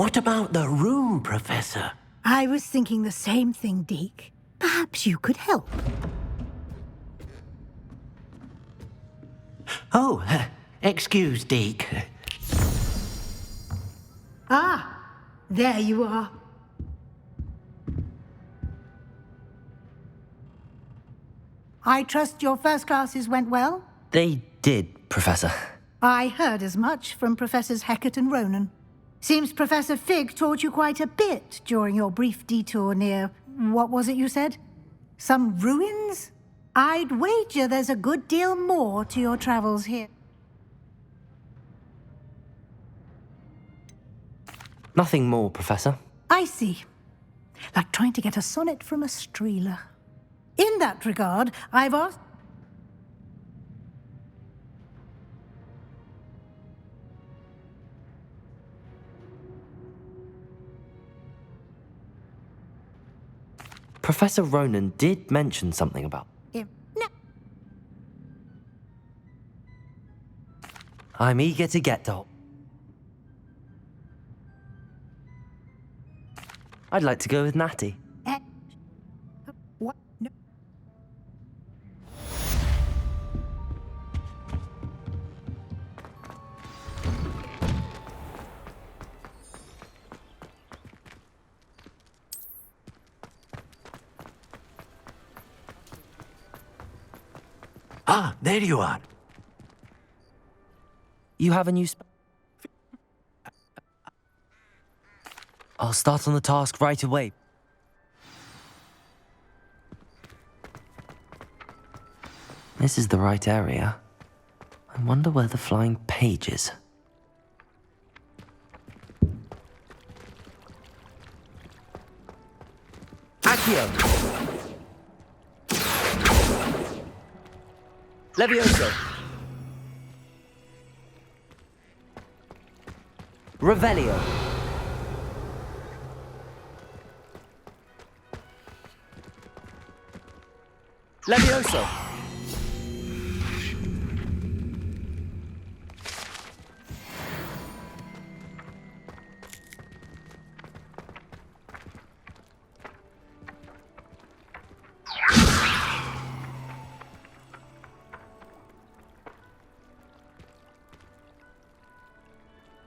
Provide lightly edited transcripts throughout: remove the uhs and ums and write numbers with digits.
What about the room, Professor? I was thinking the same thing, Deke. Perhaps you could help. Oh, excuse, Deke. Ah, there you are. I trust your first classes went well? They did, Professor. I heard as much from Professors Hecat and Ronan. Seems Professor Fig taught you quite a bit during your brief detour near... what was it you said? Some ruins? I'd wager there's a good deal more to your travels here. Nothing more, Professor. I see. Like trying to get a sonnet from a streeler. In that regard, I've asked... Professor Ronan did mention something about... No. I'm eager to get to... I'd like to go with Natty. What? No. Ah, there you are. You have a new I'll start on the task right away. This is the right area. I wonder where the flying page is. Accio! Levioso! Revelio! Levioso!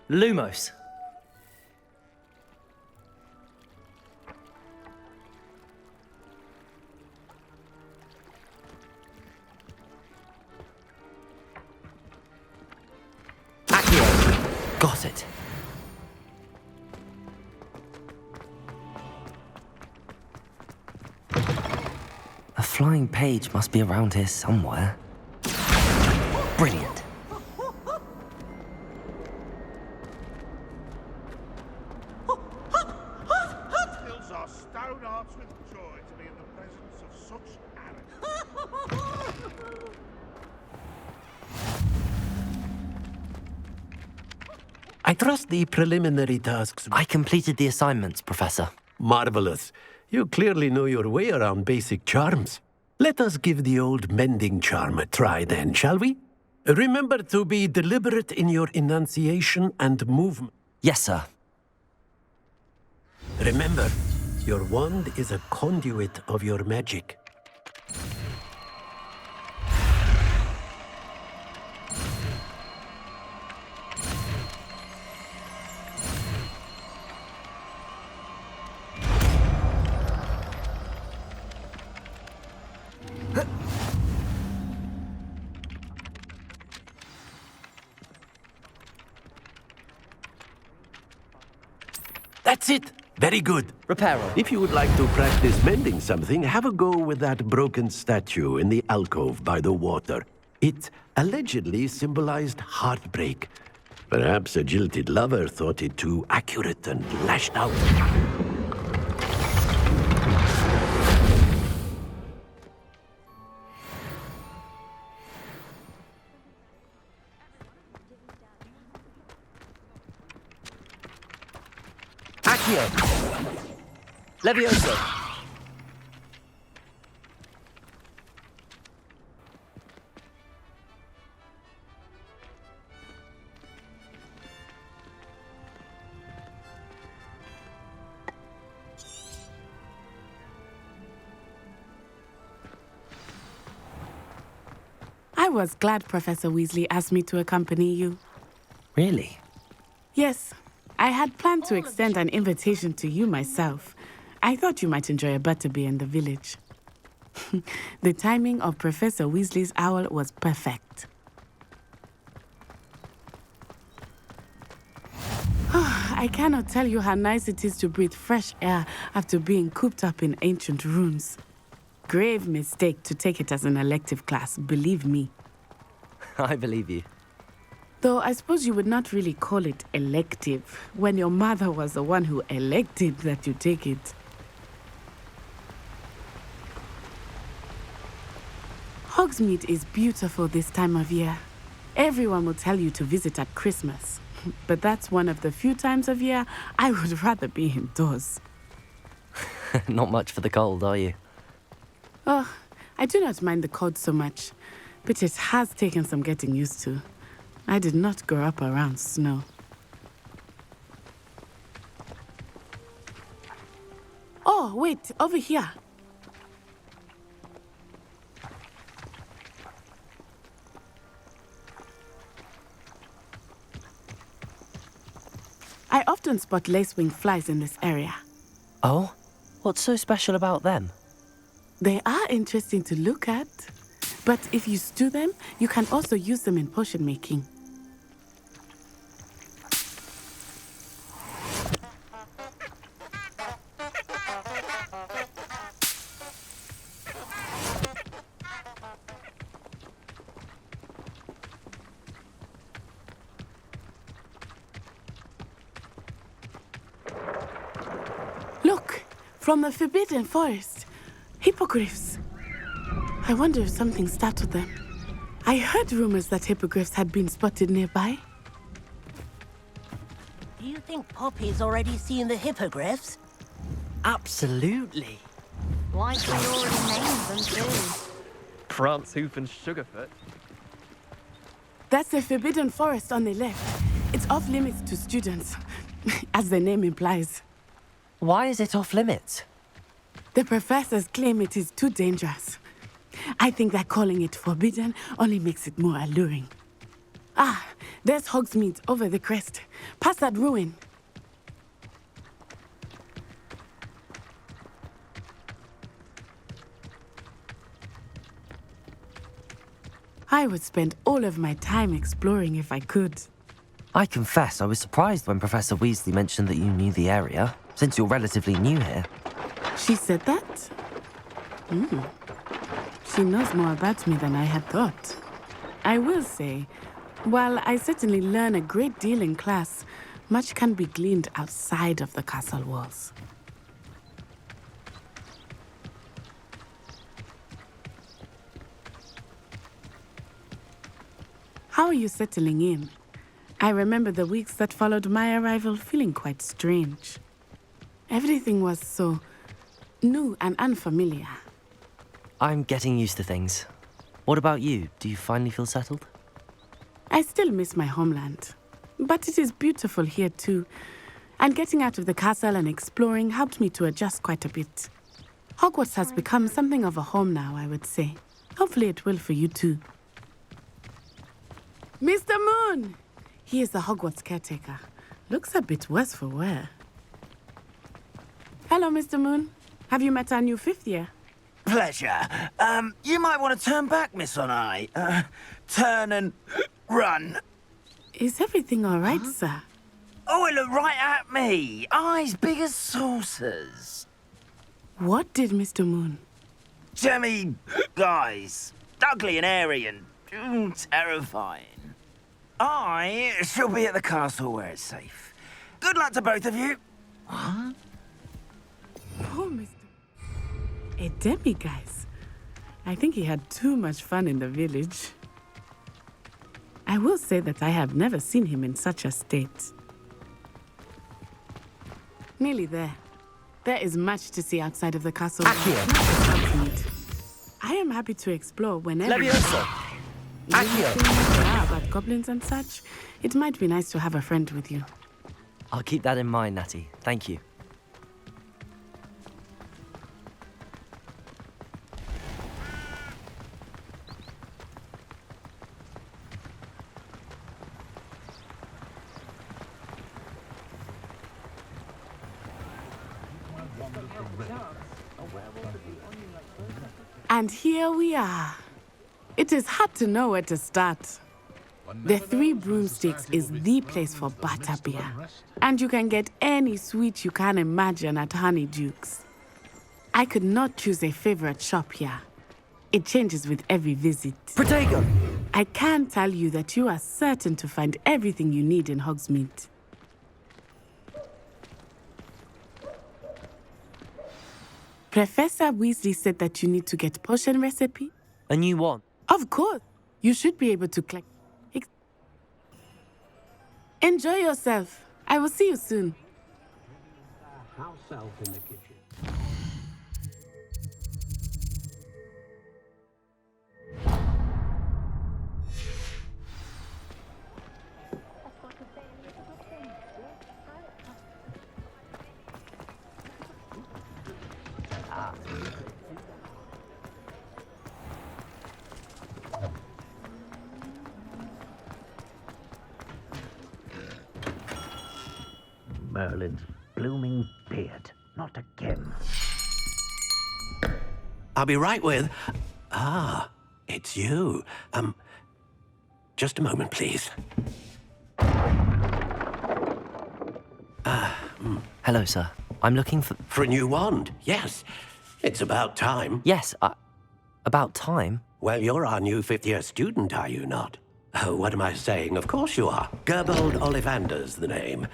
Lumos. Accio. Got it. A flying page must be around here somewhere. Brilliant. I trust the preliminary tasks... I completed the assignments, Professor. Marvelous. You clearly know your way around basic charms. Let us give the old mending charm a try then, shall we? Remember to be deliberate in your enunciation and movement. Yes, sir. Remember, your wand is a conduit of your magic. That's it. Very good. Reparo. If you would like to practice mending something, have a go with that broken statue in the alcove by the water. It allegedly symbolized heartbreak. Perhaps a jilted lover thought it too accurate and lashed out. Accio! Levioso! was glad Professor Weasley asked me to accompany you. Really? Yes, I had planned to extend an invitation to you myself. I thought you might enjoy a butterbeer in the village. The timing of Professor Weasley's owl was perfect. I cannot tell you how nice it is to breathe fresh air after being cooped up in ancient ruins. Grave mistake to take it as an elective class, believe me. I believe you. Though I suppose you would not really call it elective when your mother was the one who elected that you take it. Hogsmeade is beautiful this time of year. Everyone will tell you to visit at Christmas. But that's one of the few times of year I would rather be indoors. Not much for the cold, are you? Oh, I do not mind the cold so much, but it has taken some getting used to. I did not grow up around snow. Oh, wait, over here. I often spot lacewing flies in this area. Oh? What's so special about them? They are interesting to look at, but if you stew them, you can also use them in potion making. Look, from the Forbidden Forest. Hippogriffs. I wonder if something startled them. I heard rumors that hippogriffs had been spotted nearby. Do you think Poppy's already seen the hippogriffs? Absolutely. Like we already named them too. Prance, Hoof and Sugarfoot. That's the Forbidden Forest on the left. It's off limits to students, as the name implies. Why is it off limits? The professors claim it is too dangerous. I think that calling it forbidden only makes it more alluring. Ah, there's Hogsmeade over the crest. Past that ruin. I would spend all of my time exploring if I could. I confess I was surprised when Professor Weasley mentioned that you knew the area, since you're relatively new here. She said that? She knows more about me than I had thought. I will say, while I certainly learn a great deal in class, much can be gleaned outside of the castle walls. How are you settling in? I remember the weeks that followed my arrival feeling quite strange. Everything was so new and unfamiliar. I'm getting used to things. What about you? Do you finally feel settled? I still miss my homeland, but it is beautiful here too. And getting out of the castle and exploring helped me to adjust quite a bit. Hogwarts has become something of a home now, I would say. Hopefully it will for you too. Mr. Moon! He is the Hogwarts caretaker. Looks a bit worse for wear. Hello, Mr. Moon. Have you met our new fifth year? Pleasure. You might want to turn back, Miss On-Eye. Turn and run. Is everything all right, sir? Oh, it looked right at me. Eyes big as saucers. What did Mr. Moon? Jemmy guys. Ugly and airy and terrifying. I shall be at the castle where it's safe. Good luck to both of you. Oh, Mr. A demi-guise. I think he had too much fun in the village. I will say that I have never seen him in such a state. Nearly there. There is much to see outside of the castle. I am happy to explore whenever. About goblins and such, it might be nice to have a friend with you. I'll keep that in mind, Natty. Thank you. And here we are. It is hard to know where to start. The Three Broomsticks is the place for butterbeer. And you can get any sweet you can imagine at Honeyduke's. I could not choose a favorite shop here. It changes with every visit. Protego! I can tell you that you are certain to find everything you need in Hogsmeade. Professor Weasley said that you need to get potion recipe. A new one. Of course. You should be able to collect. Enjoy yourself. I will see you soon. House elf in the kitchen. Merlin's blooming beard. Not again. I'll be right with... Ah, it's you. Just a moment, please. Hello, sir. I'm looking for... For a new wand, yes. It's about time. Yes, about time. Well, you're our new fifth-year student, are you not? Oh, what am I saying? Of course you are. Gerbold Ollivander's the name.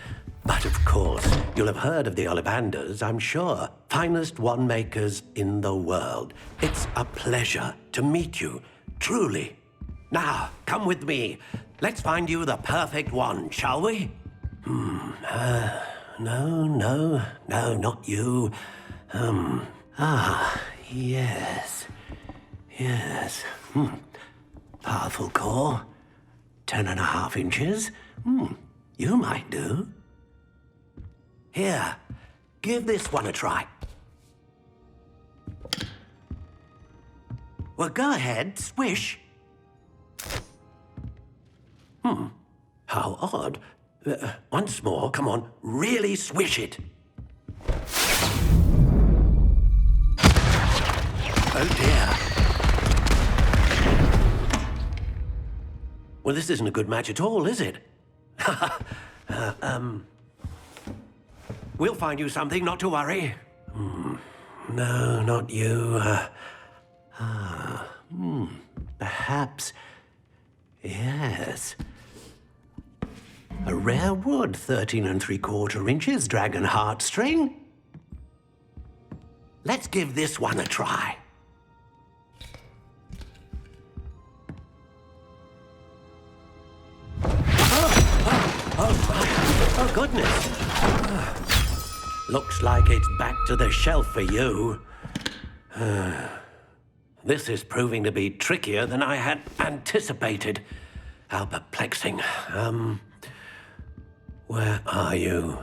But of course, you'll have heard of the Ollivanders, I'm sure. Finest wand makers in the world. It's a pleasure to meet you, truly. Now, come with me. Let's find you the perfect wand, shall we? No, not you. Yes. Powerful core. 10.5 inches. You might do. Here, give this one a try. Well, go ahead, swish. How odd. Once more, come on, really swish it. Oh dear. Well, this isn't a good match at all, is it? We'll find you something, not to worry. No, not you. Perhaps. Yes. A rare wood, 13 3/4 inches, dragon heartstring. Let's give this one a try. Oh, goodness. Looks like it's back to the shelf for you. This is proving to be trickier than I had anticipated. How perplexing. Where are you?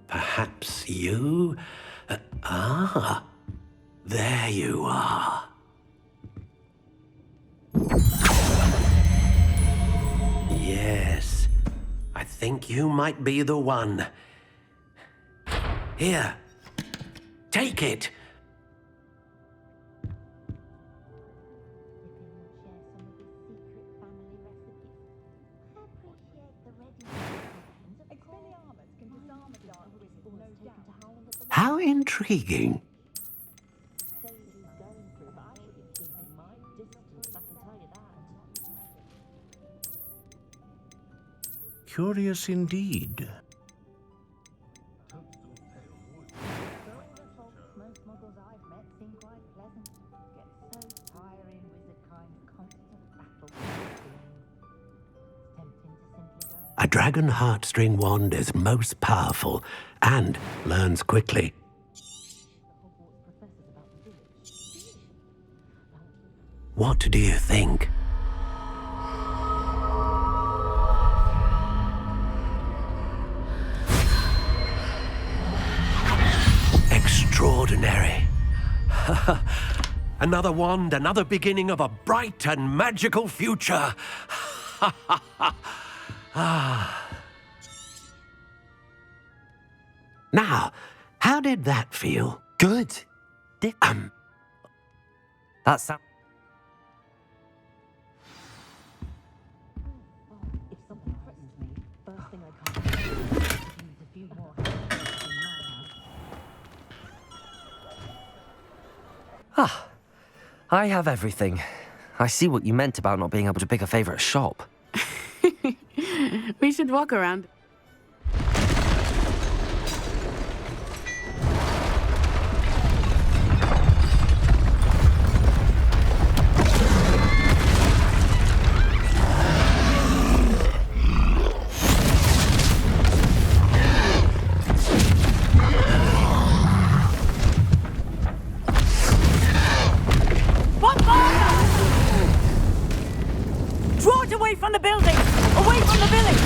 Perhaps you? There you are. Yes, I think you might be the one. Here, take it. How intriguing. Curious indeed. A dragon heartstring wand is most powerful and learns quickly. What do you think? Extraordinary. Another wand, another beginning of a bright and magical future. Now, How did that feel? Good. That sound. Ah, I have everything. I see what you meant about not being able to pick a favorite shop. We should walk around. Draw it away from the building! Away from the village!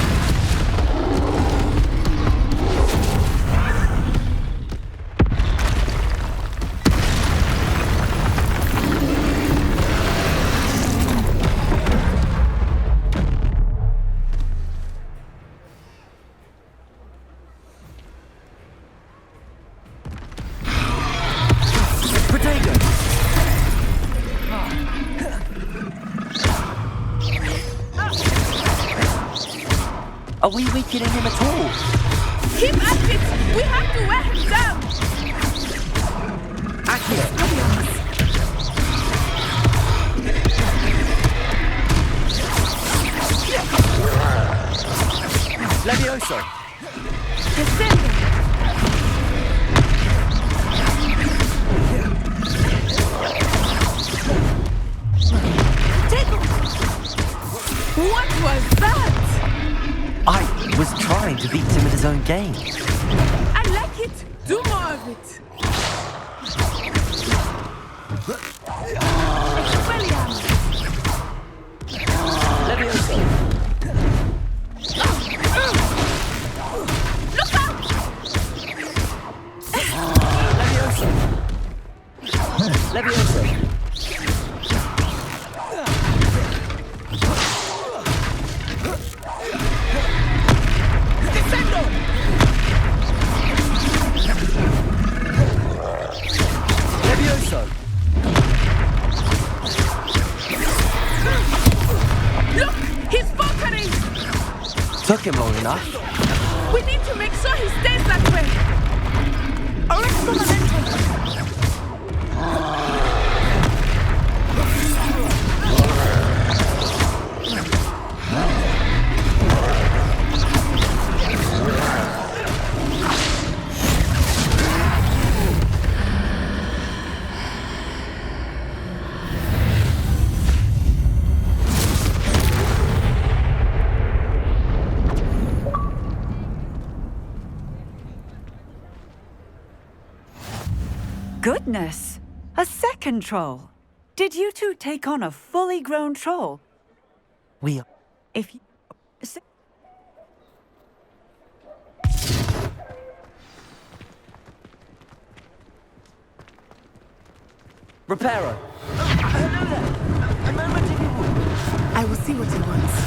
Are we weakening him at all? Keep at it! We have to wear him down! Levioso! Descending! What was that? I was trying to beat him at his own game. I like it. Do more of it. Expelliarmus. Levioso! Look out! Levioso! Levioso! Levioso! Look! He's faltering! Took him long enough. We need to make sure he stays that way. Arrest the momentum. Goodness! A second troll! Did you two take on a fully grown troll? We are... If you... Reparo! I will see what he wants.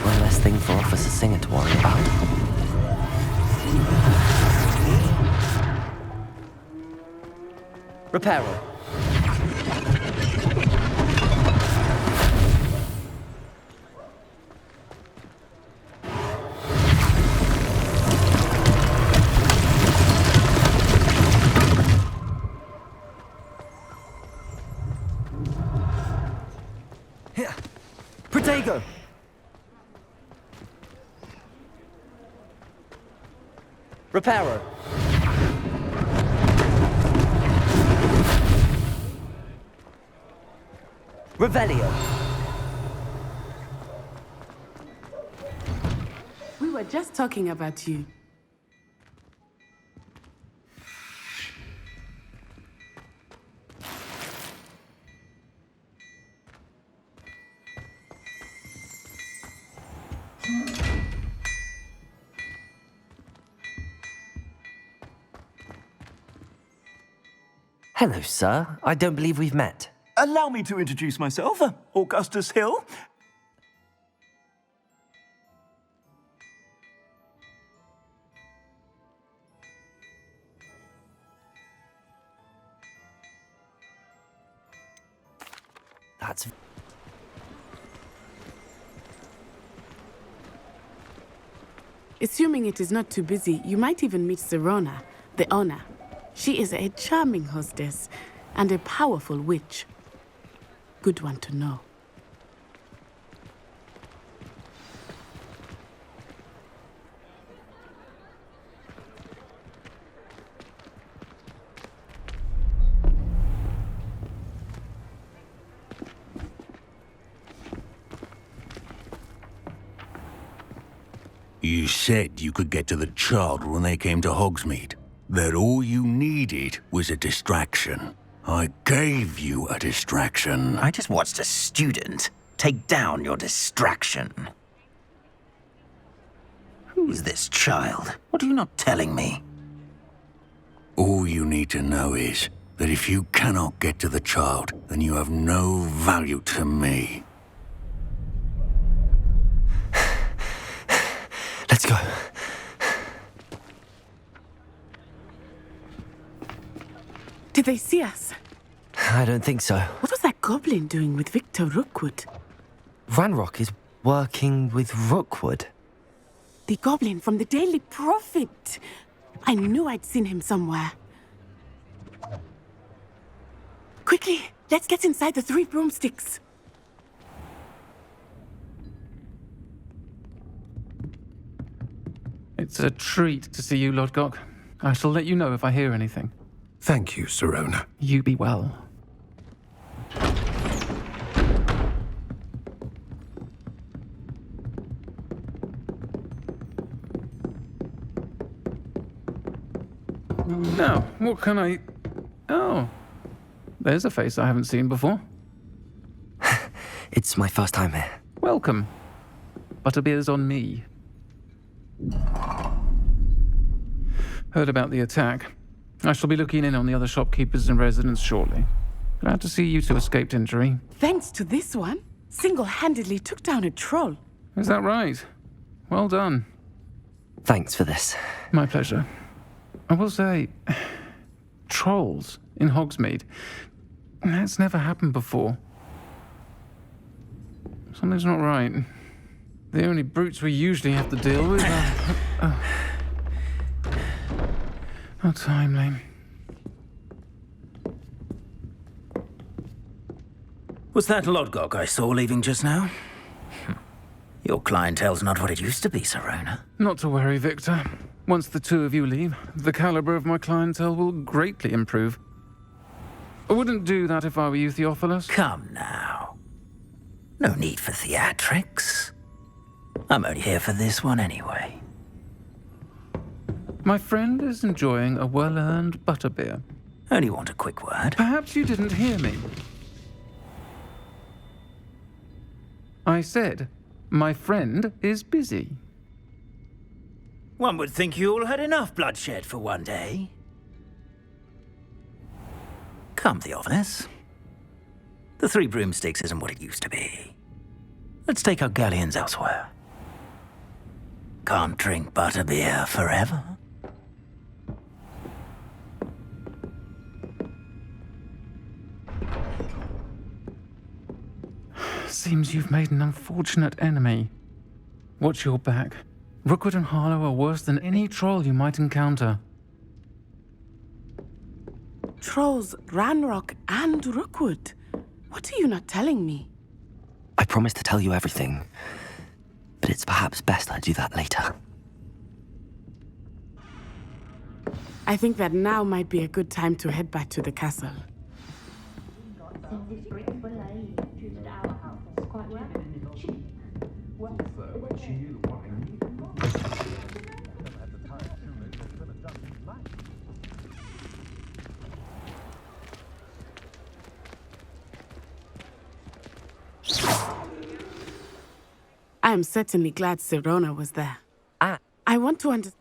One less thing for Officer Singer to worry about. Reparo. Here. Protego. Reparo. Revelio. We were just talking about you. Hello, sir. I don't believe we've met. Allow me to introduce myself, Augustus Hill. That's... Assuming it is not too busy, you might even meet Sirona, the owner. She is a charming hostess and a powerful witch. Good one to know. You said you could get to the child when they came to Hogsmeade. That all you needed was a distraction. I gave you a distraction. I just watched a student take down your distraction. Who's this child? What are you not telling me? All you need to know is that if you cannot get to the child, then you have no value to me. Let's go. Did they see us? I don't think so. What was that goblin doing with Victor Rookwood? Ranrock is working with Rookwood. The goblin from the Daily Prophet. I knew I'd seen him somewhere. Quickly, let's get inside the 3 broomsticks. It's a treat to see you, Lodgok. I shall let you know if I hear anything. Thank you, Sirona. You be well. Now, what can I... Oh, there's a face I haven't seen before. It's my first time here. Welcome. Butterbeer's on me. Heard about the attack. I shall be looking in on the other shopkeepers and residents shortly. Glad to see you two escaped injury. Thanks to this one, single-handedly took down a troll. Is that right? Well done. Thanks for this. My pleasure. I will say, trolls in Hogsmeade. That's never happened before. Something's not right. The only brutes we usually have to deal with are... How timely. Was that Lodgok I saw leaving just now? Your clientele's not what it used to be, Sirona. Not to worry, Victor. Once the two of you leave, the caliber of my clientele will greatly improve. I wouldn't do that if I were you, Theophilus. Come now. No need for theatrics. I'm only here for this one anyway. My friend is enjoying a well-earned butterbeer. Only want a quick word. Perhaps you didn't hear me. I said, my friend is busy. One would think you all had enough bloodshed for one day. Come, Theophilus. The 3 broomsticks isn't what it used to be. Let's take our galleons elsewhere. Can't drink butterbeer forever. Seems you've made an unfortunate enemy. Watch your back. Rookwood and Harlow are worse than any troll you might encounter. Trolls, Ranrock, and Rookwood. What are you not telling me? I promised to tell you everything, but it's perhaps best I do that later. I think that now might be a good time to head back to the castle. I am certainly glad Sirona was there. Ah. I want to understand.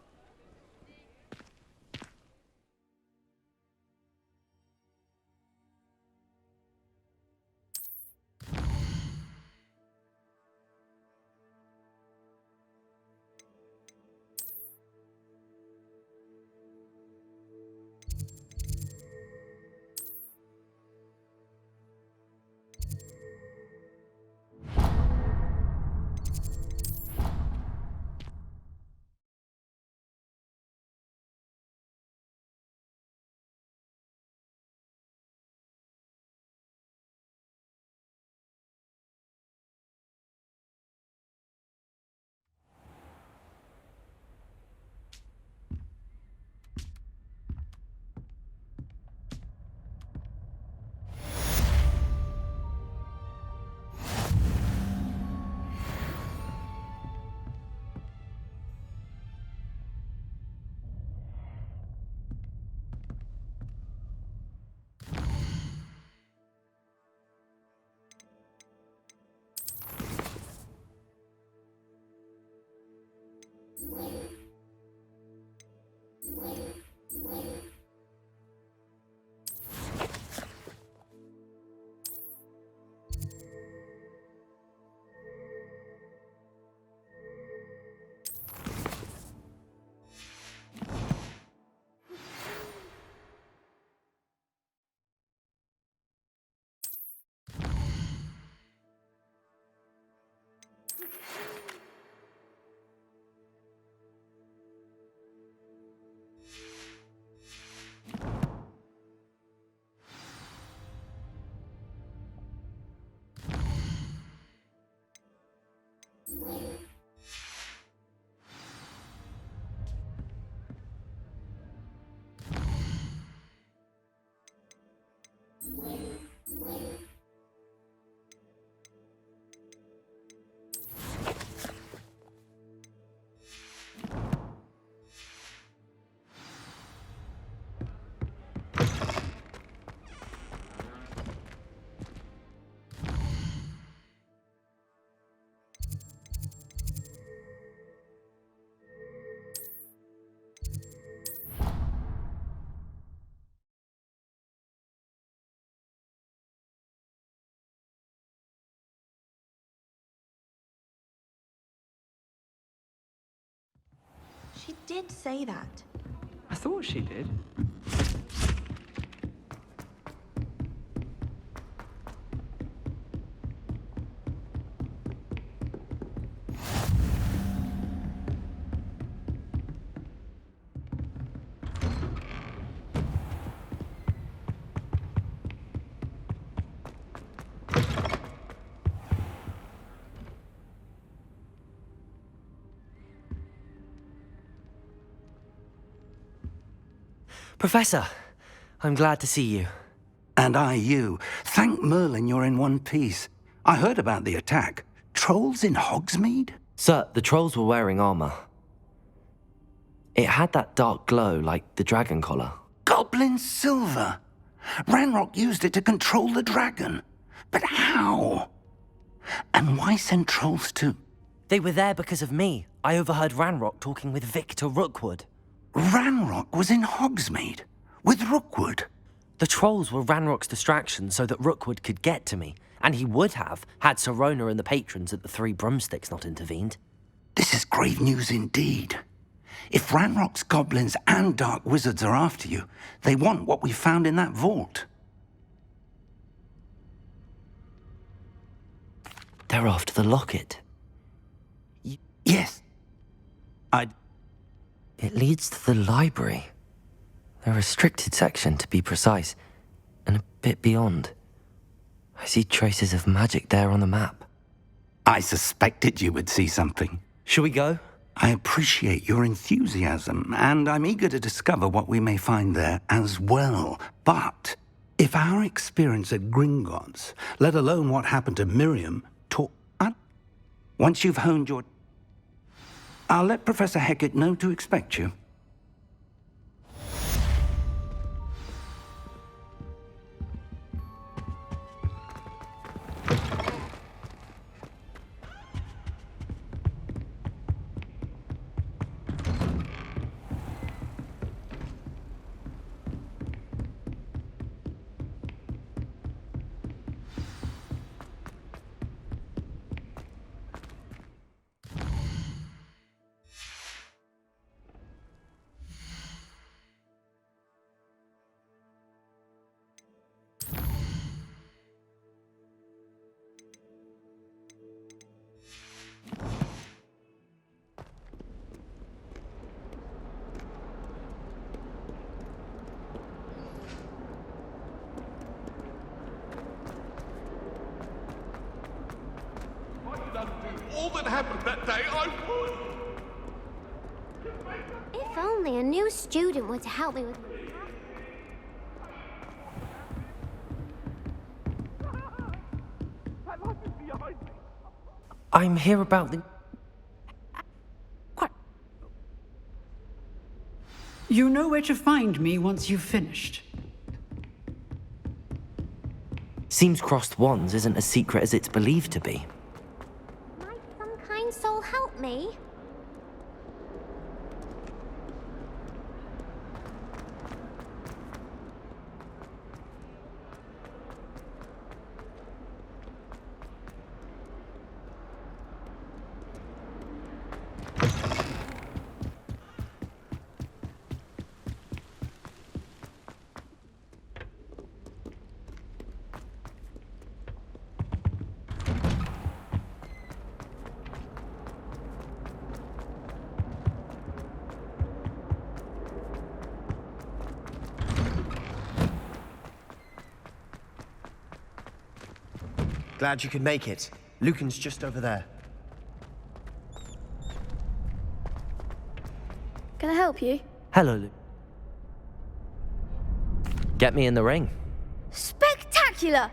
She did say that. I thought she did. Professor, I'm glad to see you. And I you. Thank Merlin you're in one piece. I heard about the attack. Trolls in Hogsmeade? Sir, the trolls were wearing armor. It had that dark glow like the dragon collar. Goblin silver! Ranrock used it to control the dragon. But how? And why send trolls to... They were there because of me. I overheard Ranrock talking with Victor Rookwood. Ranrock was in Hogsmeade? With Rookwood? The trolls were Ranrock's distraction so that Rookwood could get to me. And he would have, had Sirona and the patrons at the Three Broomsticks not intervened. This is grave news indeed. If Ranrock's goblins and dark wizards are after you, they want what we found in that vault. They're after the locket. Yes. It leads to the library. A restricted section, to be precise, and a bit beyond. I see traces of magic there on the map. I suspected you would see something. Shall we go? I appreciate your enthusiasm, and I'm eager to discover what we may find there as well. But if our experience at Gringotts, let alone what happened to Miriam, once you've honed your... I'll let Professor Hecat know to expect you. All that happened that day, I would! If only a new student were to help me with... I'm here about the... What? You know where to find me once you've finished. Seems crossed wands isn't as secret as it's believed to be. Might some kind soul help me? Glad you could make it. Lucan's just over there. Can I help you? Hello, Luke. Get me in the ring. Spectacular!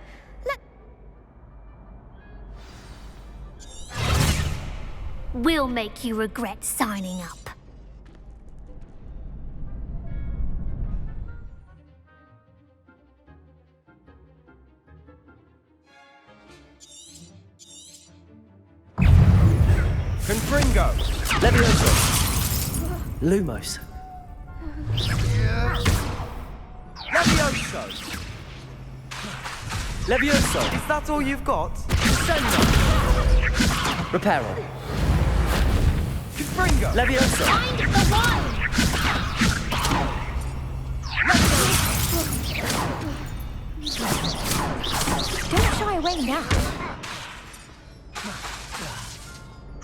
We'll make you regret signing up. Confringo! Levioso! Lumos. Levioso! Levioso! Is that all you've got? Sendo! Reparo. Confringo! Levioso! Find the one! Don't shy away now.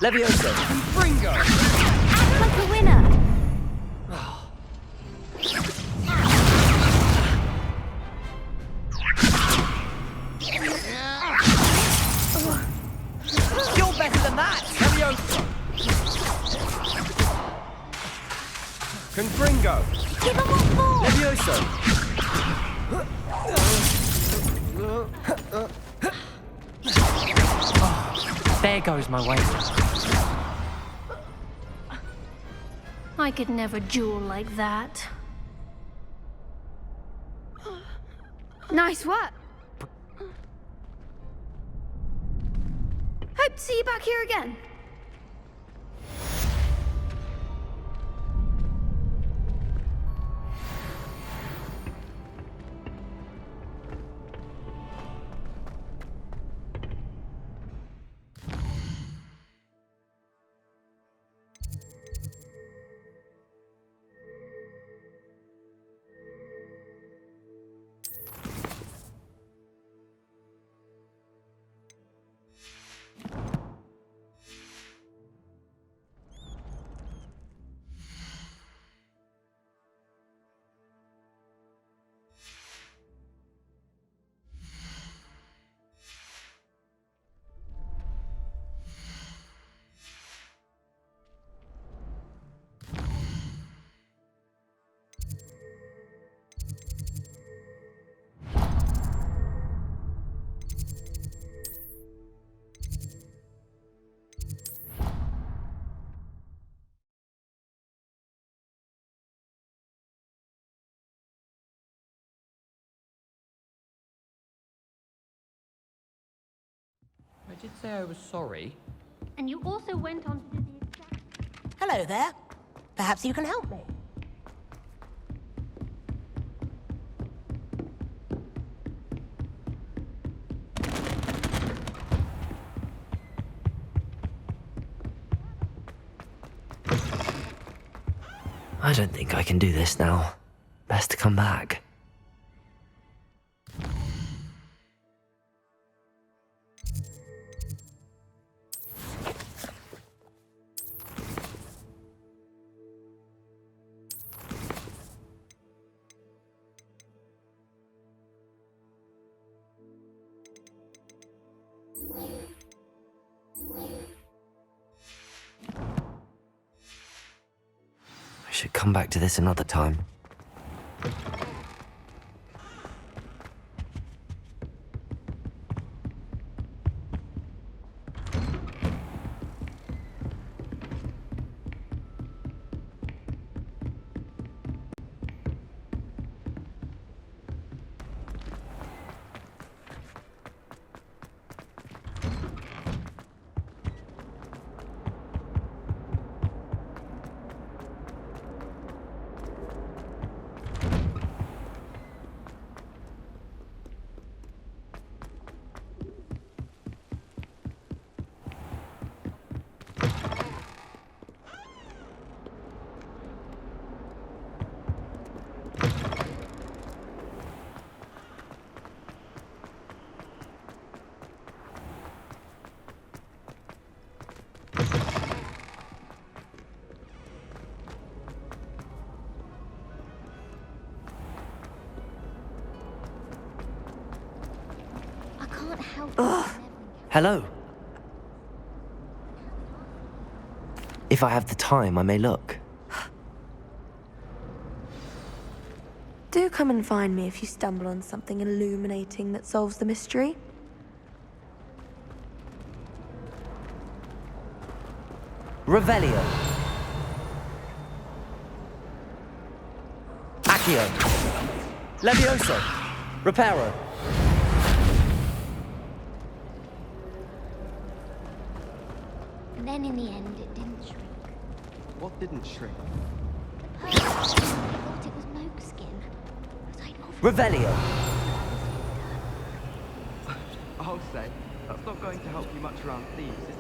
Levioso! Confringo! Act like a winner! You're better than that! Levioso! Confringo! Give him what for! Levioso! There goes my way. I could never duel like that. Nice work. Hope to see you back here again. I did say I was sorry. And you also went on to do the exact... Hello there. Perhaps you can help me. I don't think I can do this now. Best to come back. should come back to this another time. Hello. If I have the time, I may look. Do come and find me if you stumble on something illuminating that solves the mystery. Revelio. Accio. Levioso. Reparo. And then in the end, it didn't shrink. What didn't shrink? The pearl. I thought it was moke skin. But I'd often... Revelio. I'll say, that's not going to help you much around thieves, is it?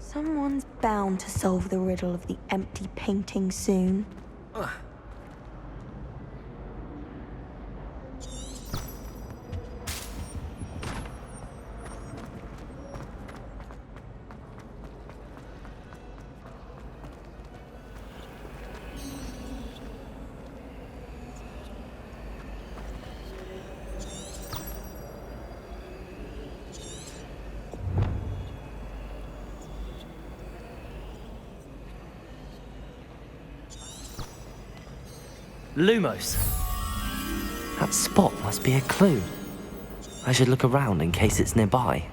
Someone's bound to solve the riddle of the empty painting soon. Lumos. That spot must be a clue. I should look around in case it's nearby.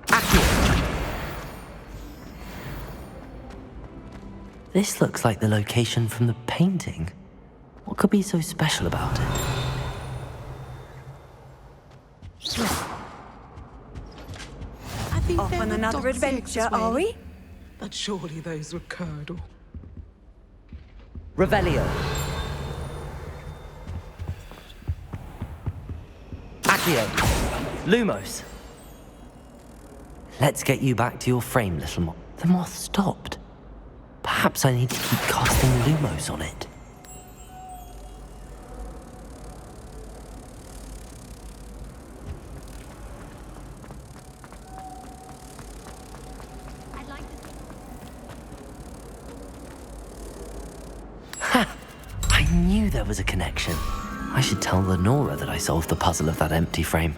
Accio. This looks like the location from the painting. What could be so special about it? Off on another adventure, are we? But surely those were curdle. Revelio. Accio. Lumos. Let's get you back to your frame, little moth. The moth stopped. Perhaps I need to keep casting Lumos on it. I knew there was a connection. I should tell Lenora that I solved the puzzle of that empty frame.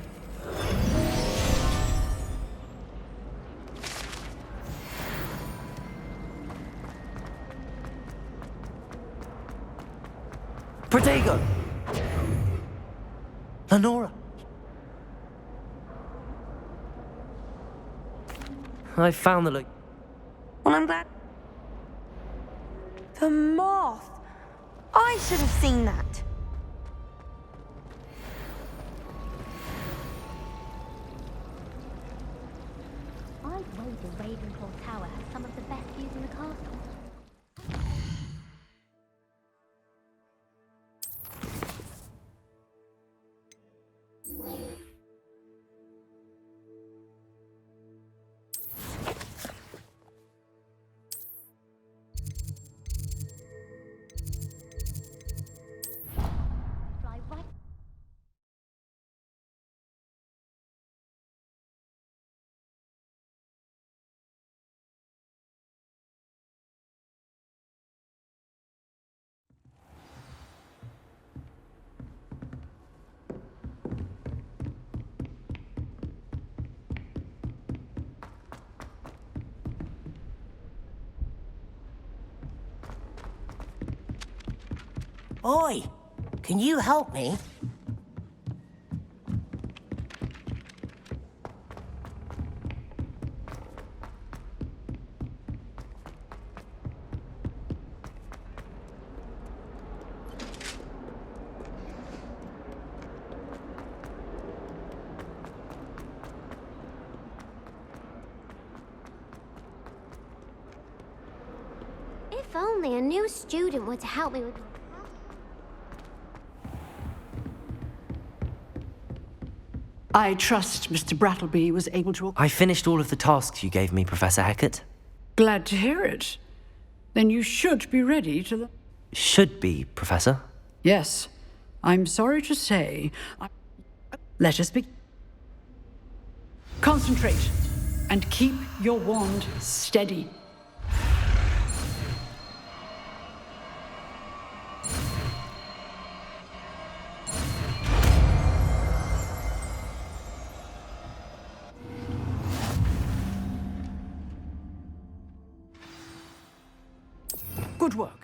Protego! Lenora! I found the Well, I'm glad. The moth! I should have seen that. I've waited the Ravenclaw Tower has some of the best views in the castle. Oi! Can you help me? If only a new student were to help me with... I trust Mr. Brattleby was able to... I finished all of the tasks you gave me, Professor Hecat. Glad to hear it. Then you should be ready to... Should be, Professor. Yes. I'm sorry to say... Let us begin. Concentrate and keep your wand steady. Good work.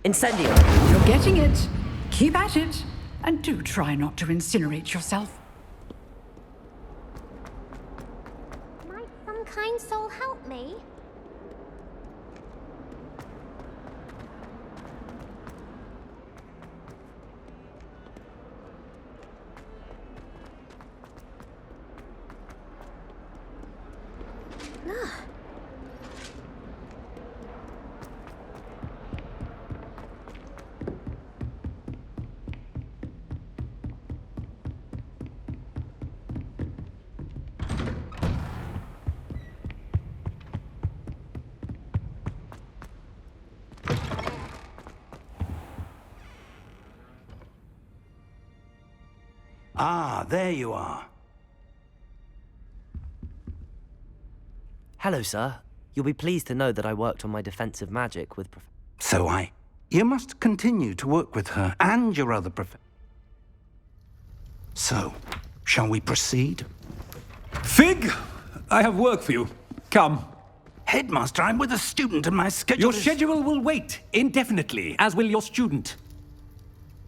Incendio! You're getting it. Keep at it. And do try not to incinerate yourself. Might some kind soul help me? Ah, there you are. Hello, sir. You'll be pleased to know that I worked on my defensive magic with You must continue to work with her and your other So, shall we proceed? Fig! I have work for you. Come. Headmaster, I'm with a student and my schedule Your schedule will wait indefinitely, as will your student.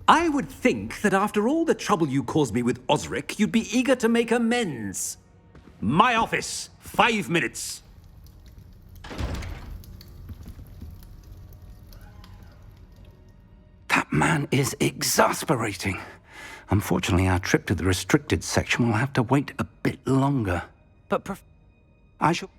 I would think that after all the trouble you caused me with Osric, you'd be eager to make amends. My office, 5 minutes. That man is exasperating. Unfortunately, our trip to the restricted section will have to wait a bit longer. But I shall...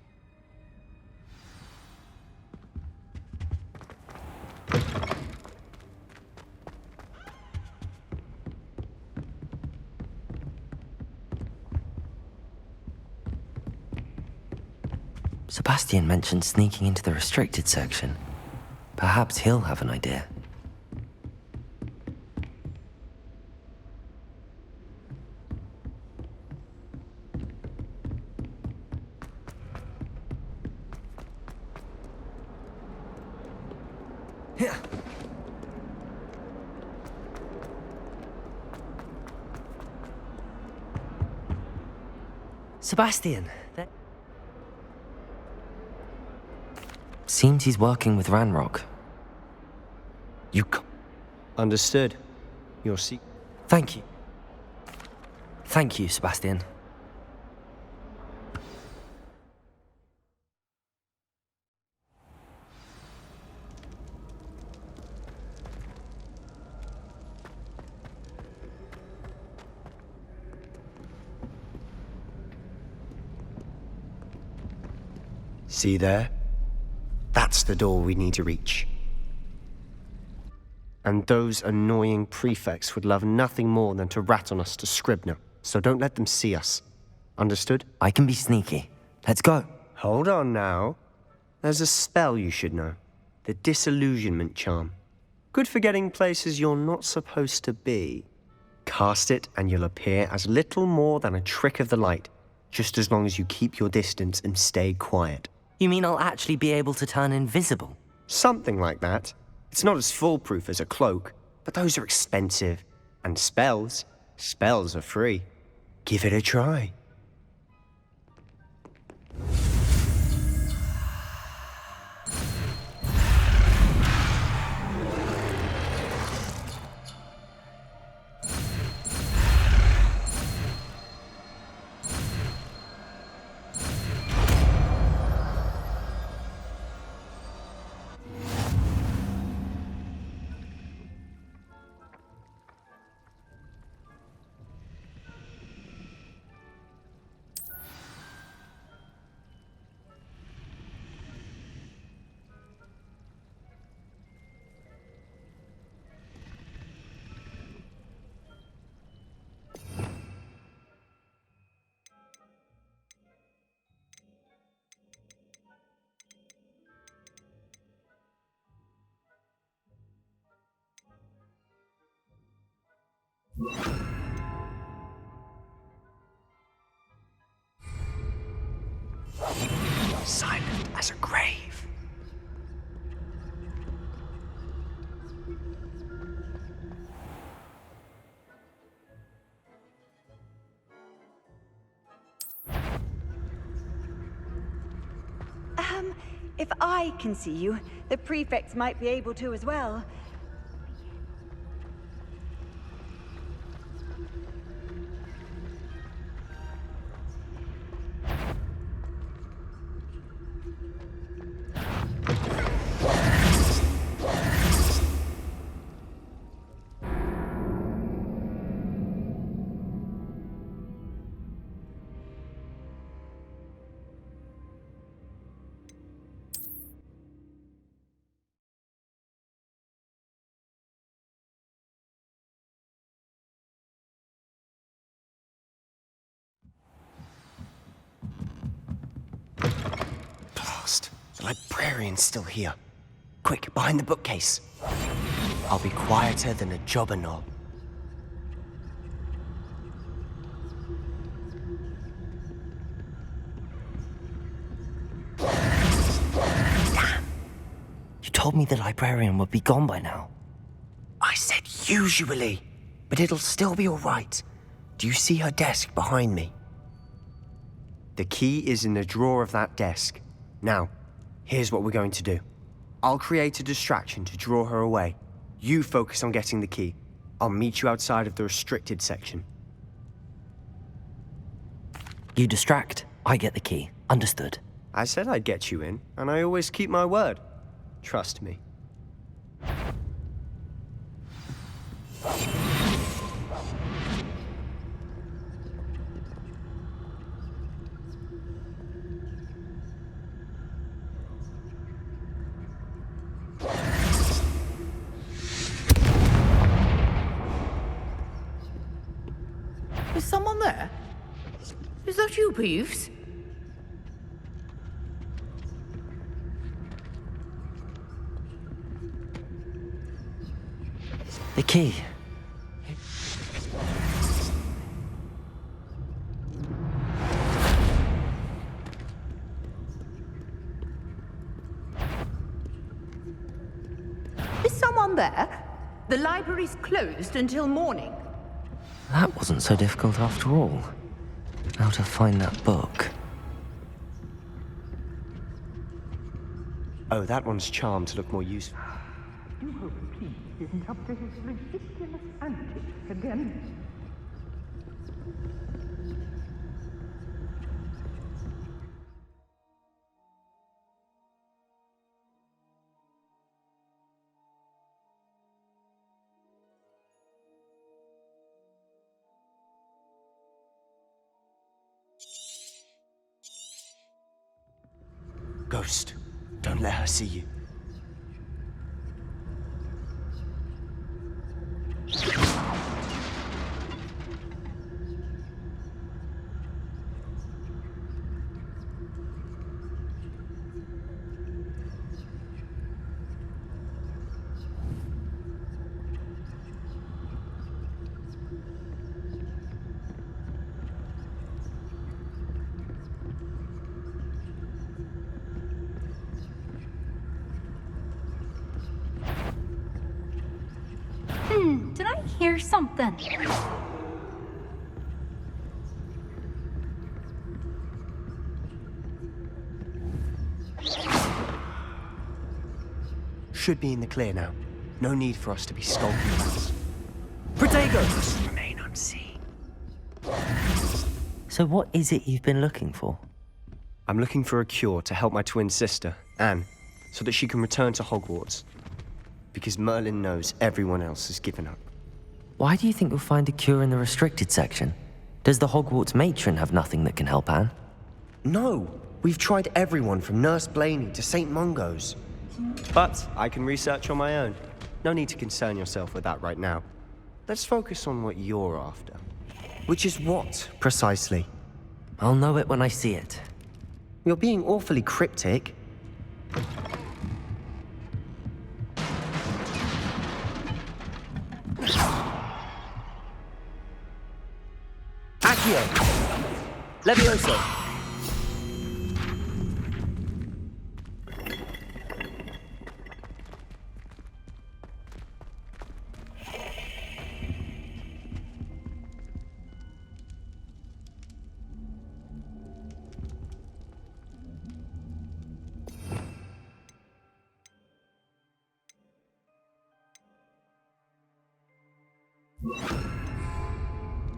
Sebastian mentioned sneaking into the restricted section. Perhaps he'll have an idea. Sebastian! Seems he's working with Ranrock. Understood. Your seat. Thank you. Thank you, Sebastian. See there? That's the door we need to reach. And those annoying prefects would love nothing more than to rat on us to Scribner, so don't let them see us. Understood? I can be sneaky. Let's go. Hold on now. There's a spell you should know. The Disillusionment Charm. Good for getting places you're not supposed to be. Cast it and you'll appear as little more than a trick of the light, just as long as you keep your distance and stay quiet. You mean I'll actually be able to turn invisible? Something like that. It's not as foolproof as a cloak, but those are expensive. And spells are free. Give it a try. Silent as a grave. If I can see you, the prefects might be able to as well. The librarian's still here. Quick, behind the bookcase. I'll be quieter than a jobberknoll. Damn! You told me the librarian would be gone by now. I said usually, but it'll still be all right. Do you see her desk behind me? The key is in the drawer of that desk. Now, here's what we're going to do. I'll create a distraction to draw her away. You focus on getting the key. I'll meet you outside of the restricted section. You distract, I get the key. Understood. I said I'd get you in, and I always keep my word. Trust me. Is someone there? Is that you, Peeves? key. Is someone there? The library's closed until morning. That wasn't so difficult after all. How to find that book? Oh, that one's charmed to look more useful. Do hope Pete isn't up to his ridiculous antics again. Ghost, don't let her see you. Did I hear something? Should be in the clear now. No need for us to be skulking about. Protego! Remain unseen. So what is it you've been looking for? I'm looking for a cure to help my twin sister, Anne, so that she can return to Hogwarts. Because Merlin knows everyone else has given up. Why do you think you'll find a cure in the restricted section? Does the Hogwarts matron have nothing that can help Anne? No! We've tried everyone from Nurse Blaney to St. Mungo's. But I can research on my own. No need to concern yourself with that right now. Let's focus on what you're after. Which is what, precisely? I'll know it when I see it. You're being awfully cryptic. Accio! Levioso!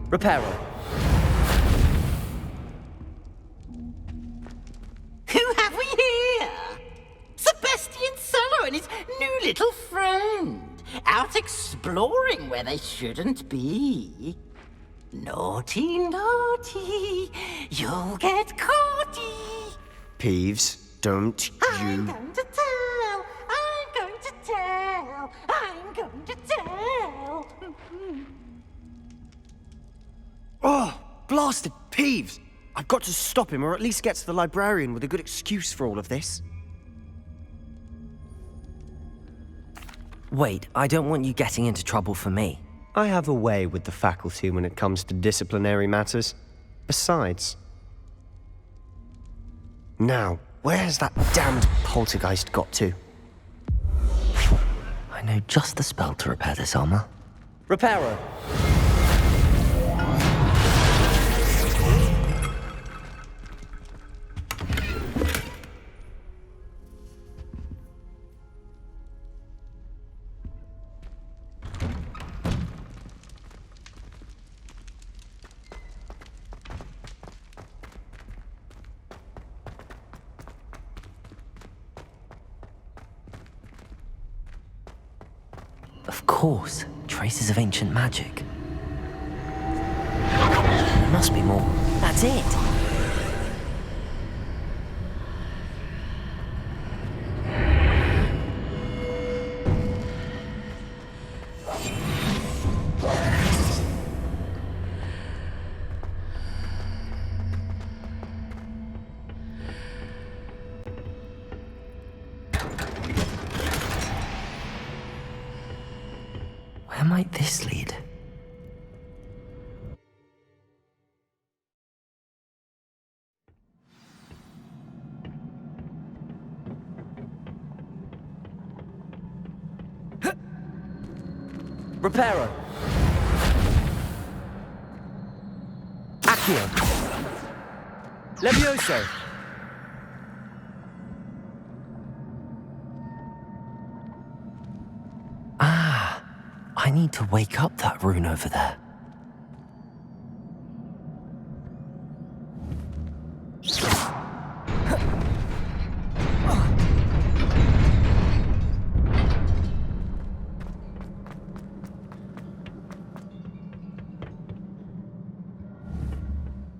Reparo. Who have we here? Sebastian Solo and his new little friend, out exploring where they shouldn't be. Naughty, naughty, you'll get caughty. Peeves, don't I'm you... going to tell, I'm going to tell, I'm going to tell. Oh, blasted Peeves! I've got to stop him, or at least get to the librarian with a good excuse for all of this. Wait, I don't want you getting into trouble for me. I have a way with the faculty when it comes to disciplinary matters. Besides... Now, where has that damned poltergeist got to? I know just the spell to repair this armor. Reparo! Of course, traces of ancient magic. There must be more. That's it! might this lead? Reparo. Accio. Levioso. Ah, I need to wake up that rune over there.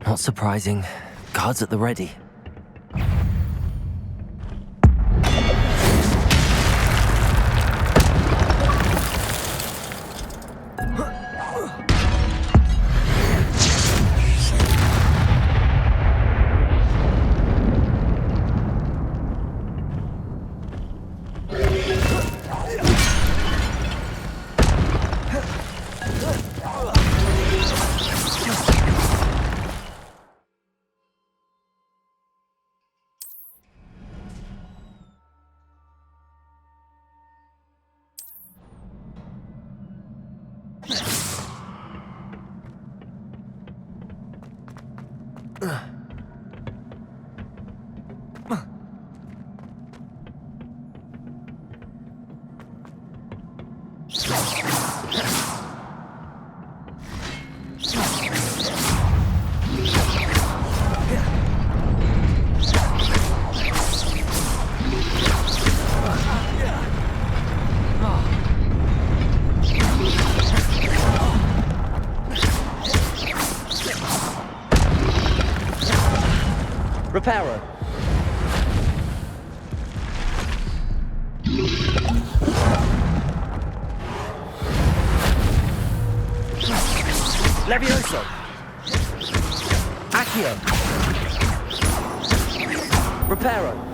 Not surprising. Guards at the ready. Reparo. Levioso. Accio. Reparo.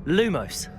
Lumos.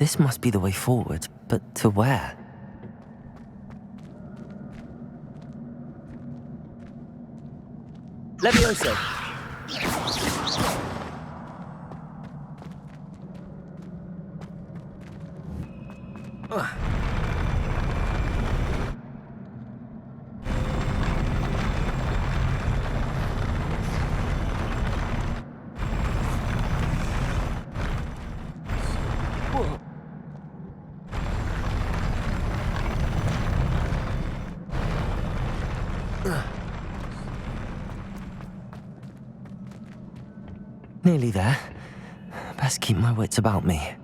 This must be the way forward, but to where? Levioso. Nearly there. Best keep my wits about me.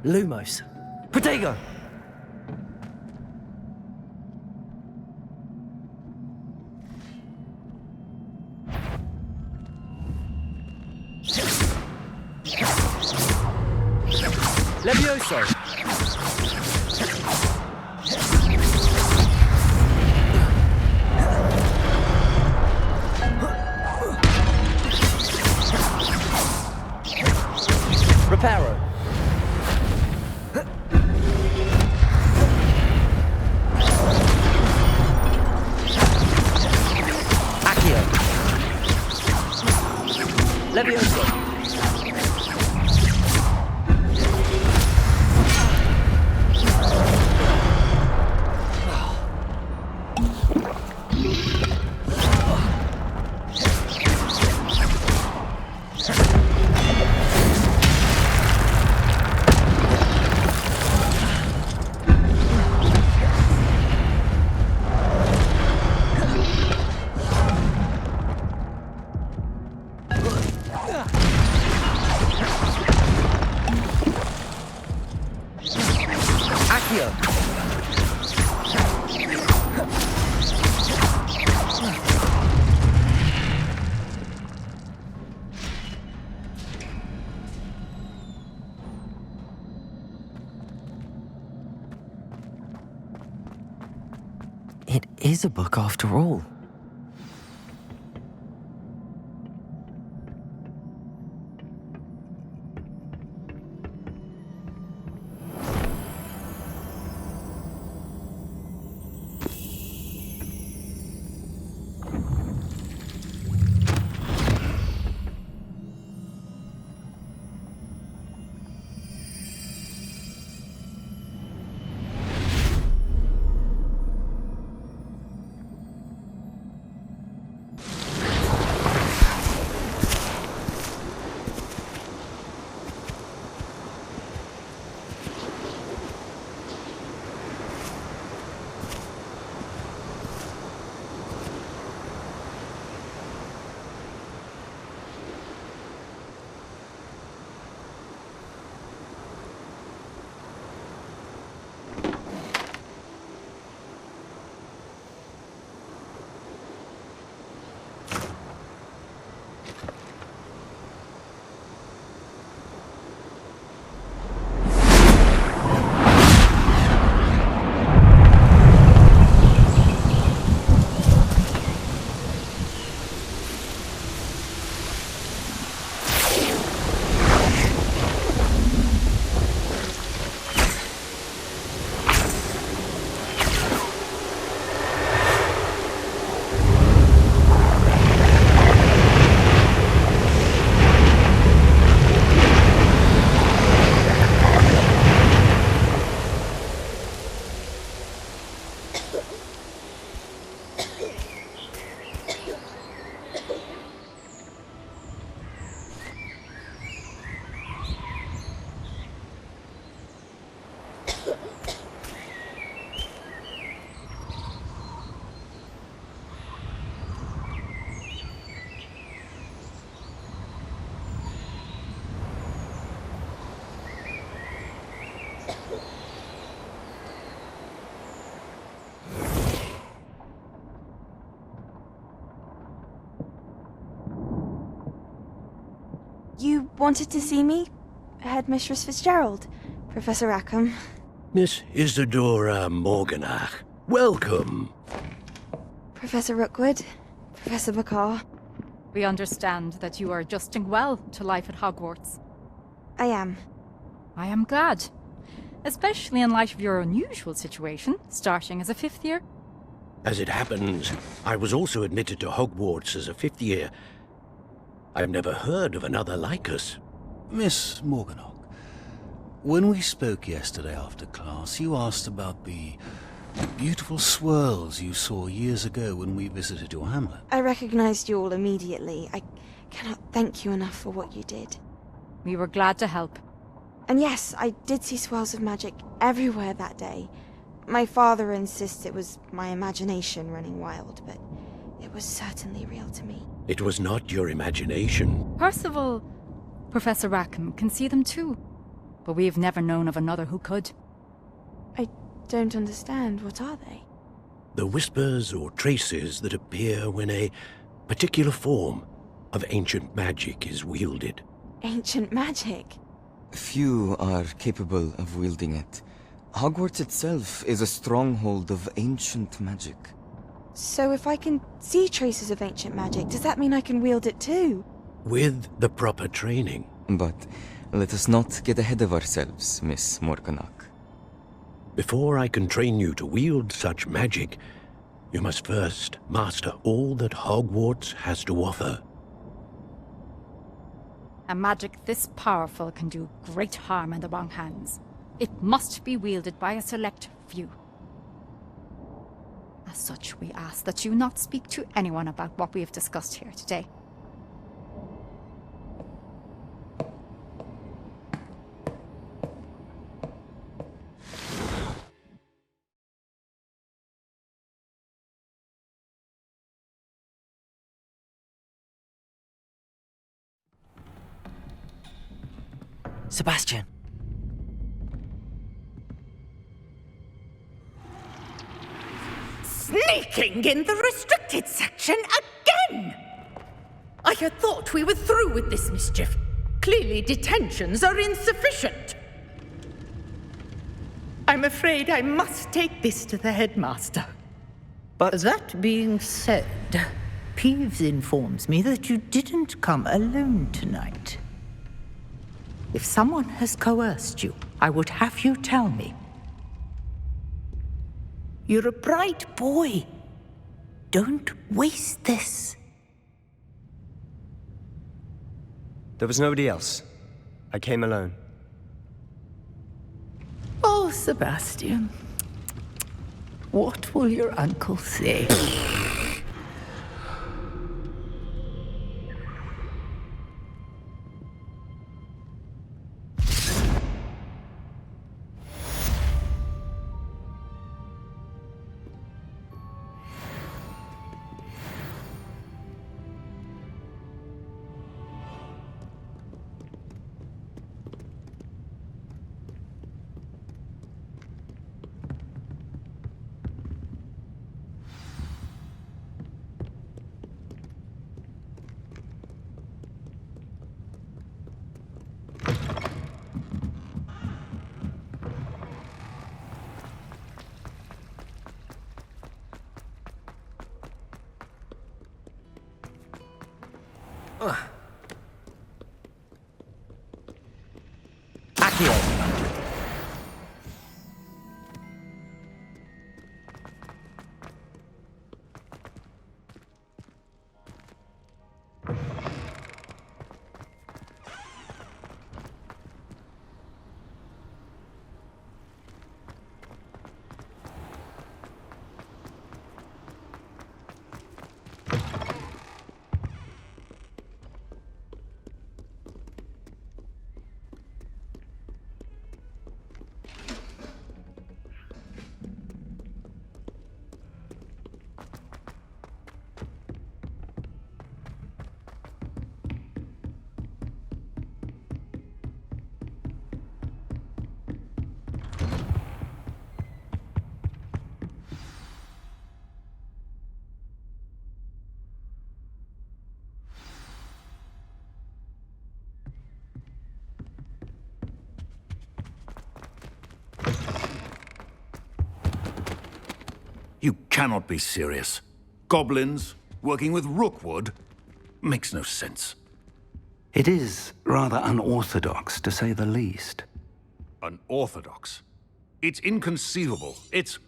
Lumos. Protego! Levioso! Reparo! Accio! Levioso! It is a book after all. You wanted to see me? Headmistress Fitzgerald? Professor Rackham? Miss Isadora Morganach, welcome. Professor Rookwood? Professor Bakar? We understand that you are adjusting well to life at Hogwarts. I am. I am glad. Especially in light of your unusual situation, starting as a 5th year. As it happens, I was also admitted to Hogwarts as a 5th year. I've never heard of another like us. Miss Morganach, when we spoke yesterday after class, you asked about the beautiful swirls you saw years ago when we visited your hamlet. I recognized you all immediately. I cannot thank you enough for what you did. We were glad to help. And yes, I did see swirls of magic everywhere that day. My father insists it was my imagination running wild, but it was certainly real to me. It was not your imagination. Percival, Professor Rackham can see them too. but we've never known of another who could. I don't understand. What are they? The whispers or traces that appear when a particular form of ancient magic is wielded. Ancient magic? Few are capable of wielding it. Hogwarts itself is a stronghold of ancient magic. So if I can see traces of ancient magic, does that mean I can wield it too? With the proper training. But let us not get ahead of ourselves, Miss Morganach. Before I can train you to wield such magic, you must first master all that Hogwarts has to offer. A magic this powerful can do great harm in the wrong hands. It must be wielded by a select few. As such, we ask that you not speak to anyone about what we have discussed here today. Sebastian. Sneaking in the restricted section again! I had thought we were through with this mischief. Clearly detentions are insufficient. I'm afraid I must take this to the headmaster. But that being said, Peeves informs me that you didn't come alone tonight. If someone has coerced you, I would have you tell me. You're a bright boy. Don't waste this. There was nobody else. I came alone. Oh, Sebastian. What will your uncle say? You cannot be serious. Goblins working with Rookwood makes no sense. It is rather unorthodox, to say the least. Unorthodox? It's inconceivable. It's...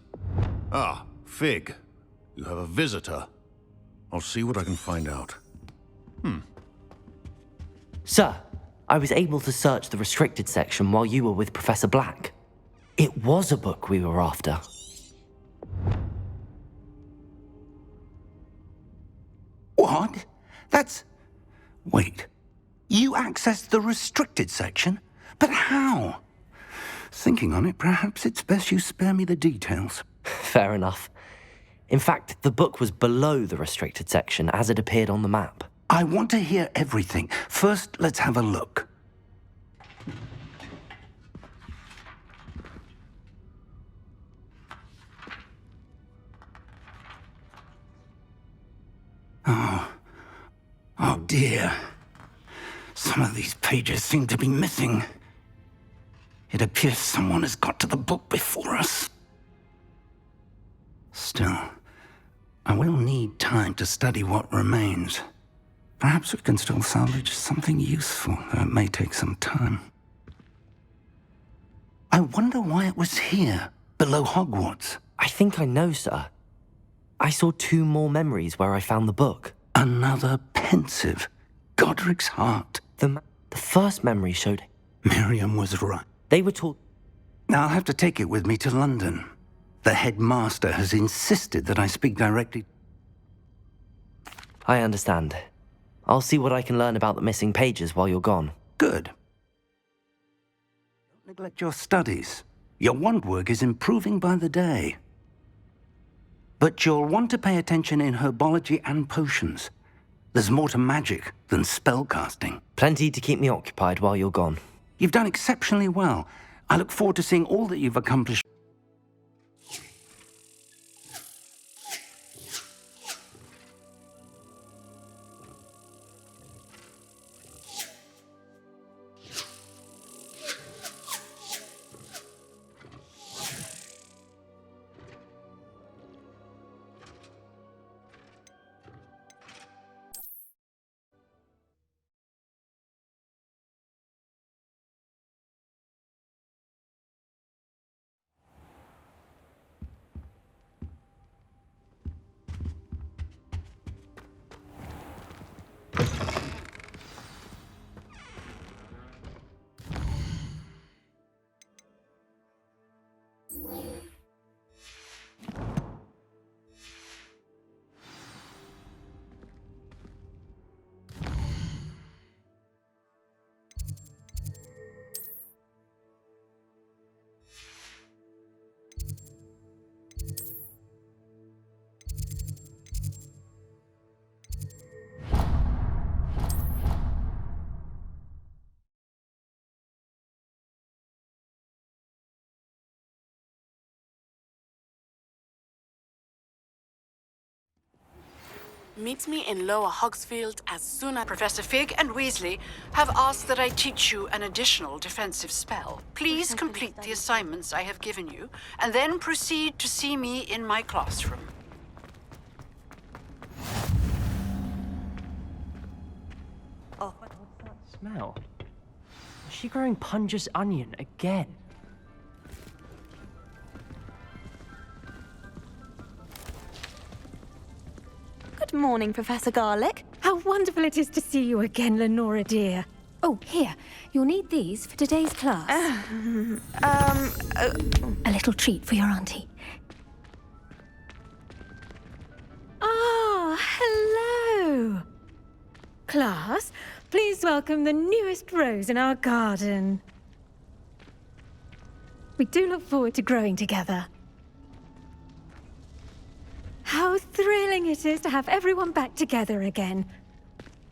Ah, Fig. You have a visitor. I'll see what I can find out. Sir, I was able to search the restricted section while you were with Professor Black. It was a book we were after. What? That's... Wait. You accessed the restricted section? But how? Thinking on it, perhaps it's best you spare me the details. Fair enough. In fact, the book was below the restricted section as it appeared on the map. I want to hear everything. First, let's have a look. dear. Some of these pages seem to be missing. It appears someone has got to the book before us. Still, I will need time to study what remains. Perhaps we can still salvage something useful, though it may take some time. I wonder why it was here, below Hogwarts. I think I know, sir. I saw 2 more memories where I found the book. Another pensive. Godric's heart. The first memory showed... Miriam was right. They were taught... Now I'll have to take it with me to London. The headmaster has insisted that I speak directly... I understand. I'll see what I can learn about the missing pages while you're gone. Good. Don't neglect your studies. Your wand work is improving by the day. But you'll want to pay attention in herbology and potions. There's more to magic than spellcasting. Plenty to keep me occupied while you're gone. You've done exceptionally well. I look forward to seeing all that you've accomplished. Meet me in Lower Hogsfield as soon as Professor Fig and Weasley have asked that I teach you an additional defensive spell. Please complete the assignments I have given you, and then proceed to see me in my classroom. Oh, what's that smell? Is she growing Punja's onion again? Good morning, Professor Garlick. How wonderful it is to see you again, Lenora dear. Oh, here. You'll need these for today's class. A little treat for your auntie. Ah, hello. Class, please welcome the newest rose in our garden. We do look forward to growing together. How thrilling it is to have everyone back together again.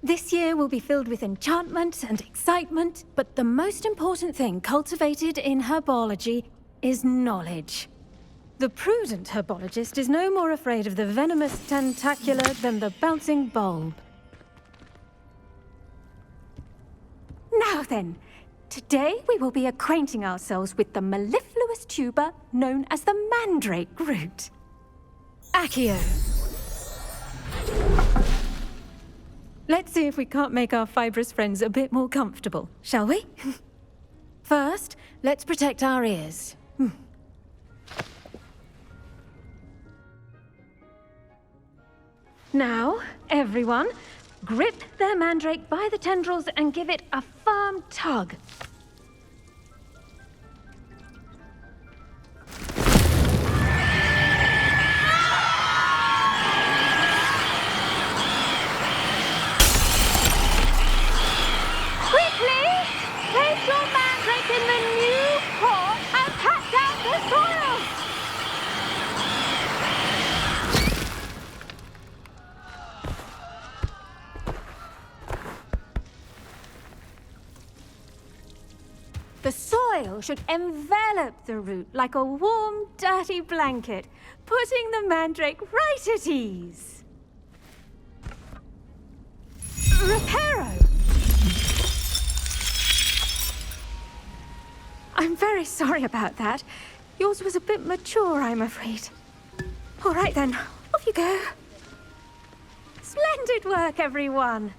This year will be filled with enchantment and excitement, but the most important thing cultivated in herbology is knowledge. The prudent herbologist is no more afraid of the venomous tentacula than the bouncing bulb. Now then, today we will be acquainting ourselves with the mellifluous tuber known as the mandrake root. Accio. Let's see if we can't make our fibrous friends a bit more comfortable, shall we? First, let's protect our ears. Now, everyone, grip their mandrake by the tendrils and give it a firm tug. Place your mandrake in the new pot and pat down the soil! The soil should envelop the root like a warm, dirty blanket, putting the mandrake right at ease. Reparo! I'm very sorry about that. Yours was a bit mature, I'm afraid. All right then, off you go. Splendid work, everyone.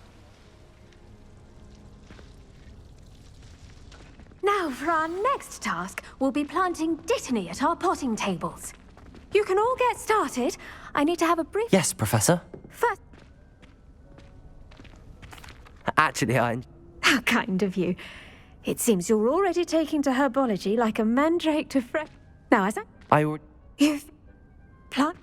Now, for our next task, we'll be planting Dittany at our potting tables. You can all get started. I need to have a brief... Yes, Professor. First... Actually, How kind of you. It seems you're already taking to herbology like a mandrake to fresh... Now, as You've... Plant...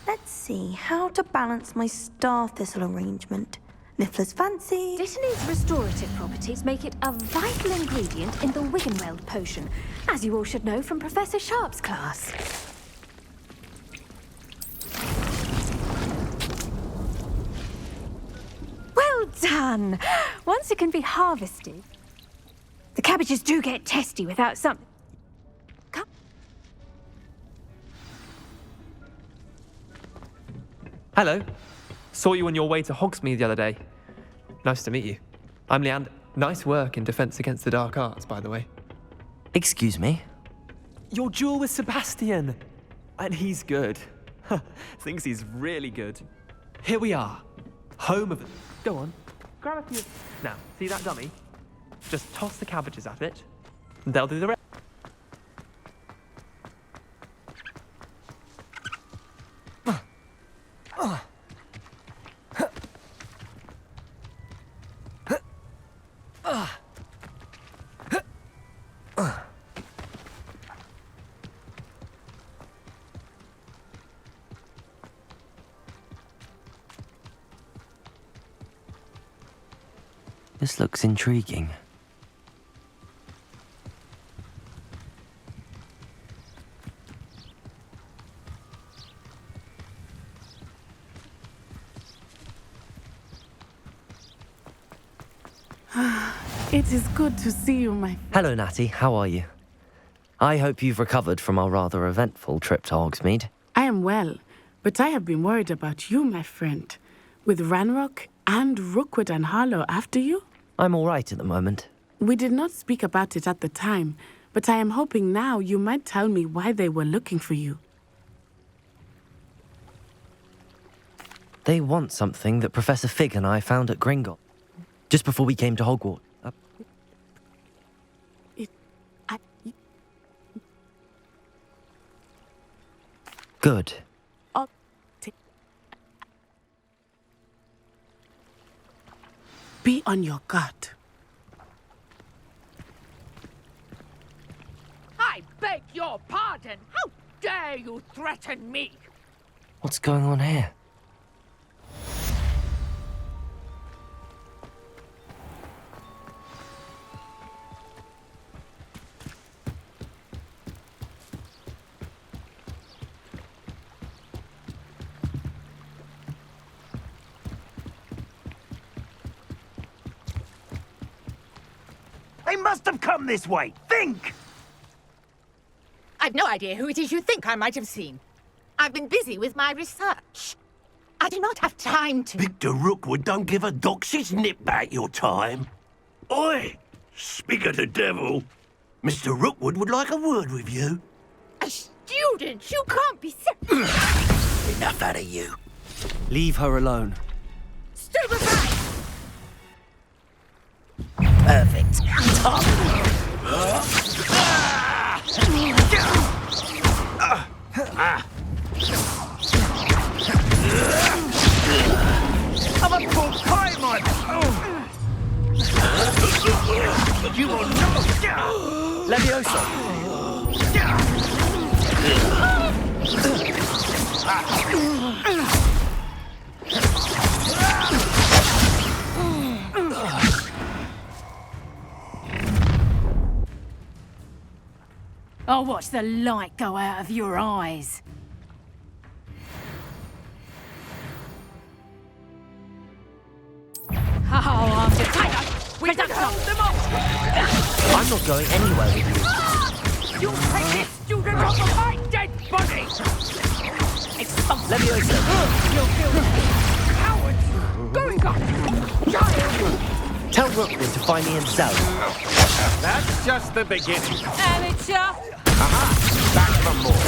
Let's see how to balance my star thistle arrangement. Niffler's fancy. Dittany's restorative properties make it a vital ingredient in the Wiggenweld potion, as you all should know from Professor Sharp's class. Well done! Once it can be harvested, the cabbages do get testy without some... Hello. Saw you on your way to Hogsmeade the other day. Nice to meet you. I'm Leander. Nice work in Defense Against the Dark Arts, by the way. Excuse me? Your duel with Sebastian. And he's good. Thinks he's really good. Here we are. Home of the... Go on. Grab a few... Now, see that dummy? Just toss the cabbages at it. And they'll do the rest. This looks intriguing. It is good to see you, my... Hello, Natty. How are you? I hope you've recovered from our rather eventful trip to Hogsmeade. I am well, but I have been worried about you, my friend. With Ranrock and Rookwood and Harlow after you? I'm all right at the moment. We did not speak about it at the time, but I am hoping now you might tell me why they were looking for you. They want something that Professor Fig and I found at Gringotts, just before we came to Hogwarts. Good. Be on your guard. I beg your pardon. How dare you threaten me? What's going on here? They must have come this way. Think! I've no idea who it is you think I might have seen. I've been busy with my research. I do not have time to... Victor Rookwood don't give a doxy's nip back your time. Oi! Speak of the devil. Mr. Rookwood would like a word with you. A student? You can't be... Enough out of you. Leave her alone. Stupefy! Perfect. I'm a poor pie, my... You will not... Leviosa! I'll watch the light go out of your eyes. Oh, I'm the tiger! We don't hold them off! I'm not going anywhere with you. You take this student off of my dead body! Leviosa! You'll feel cowards! going up! Child! Tell Rookwood to find me himself. That's just the beginning. Amateur! Aha! Back for more.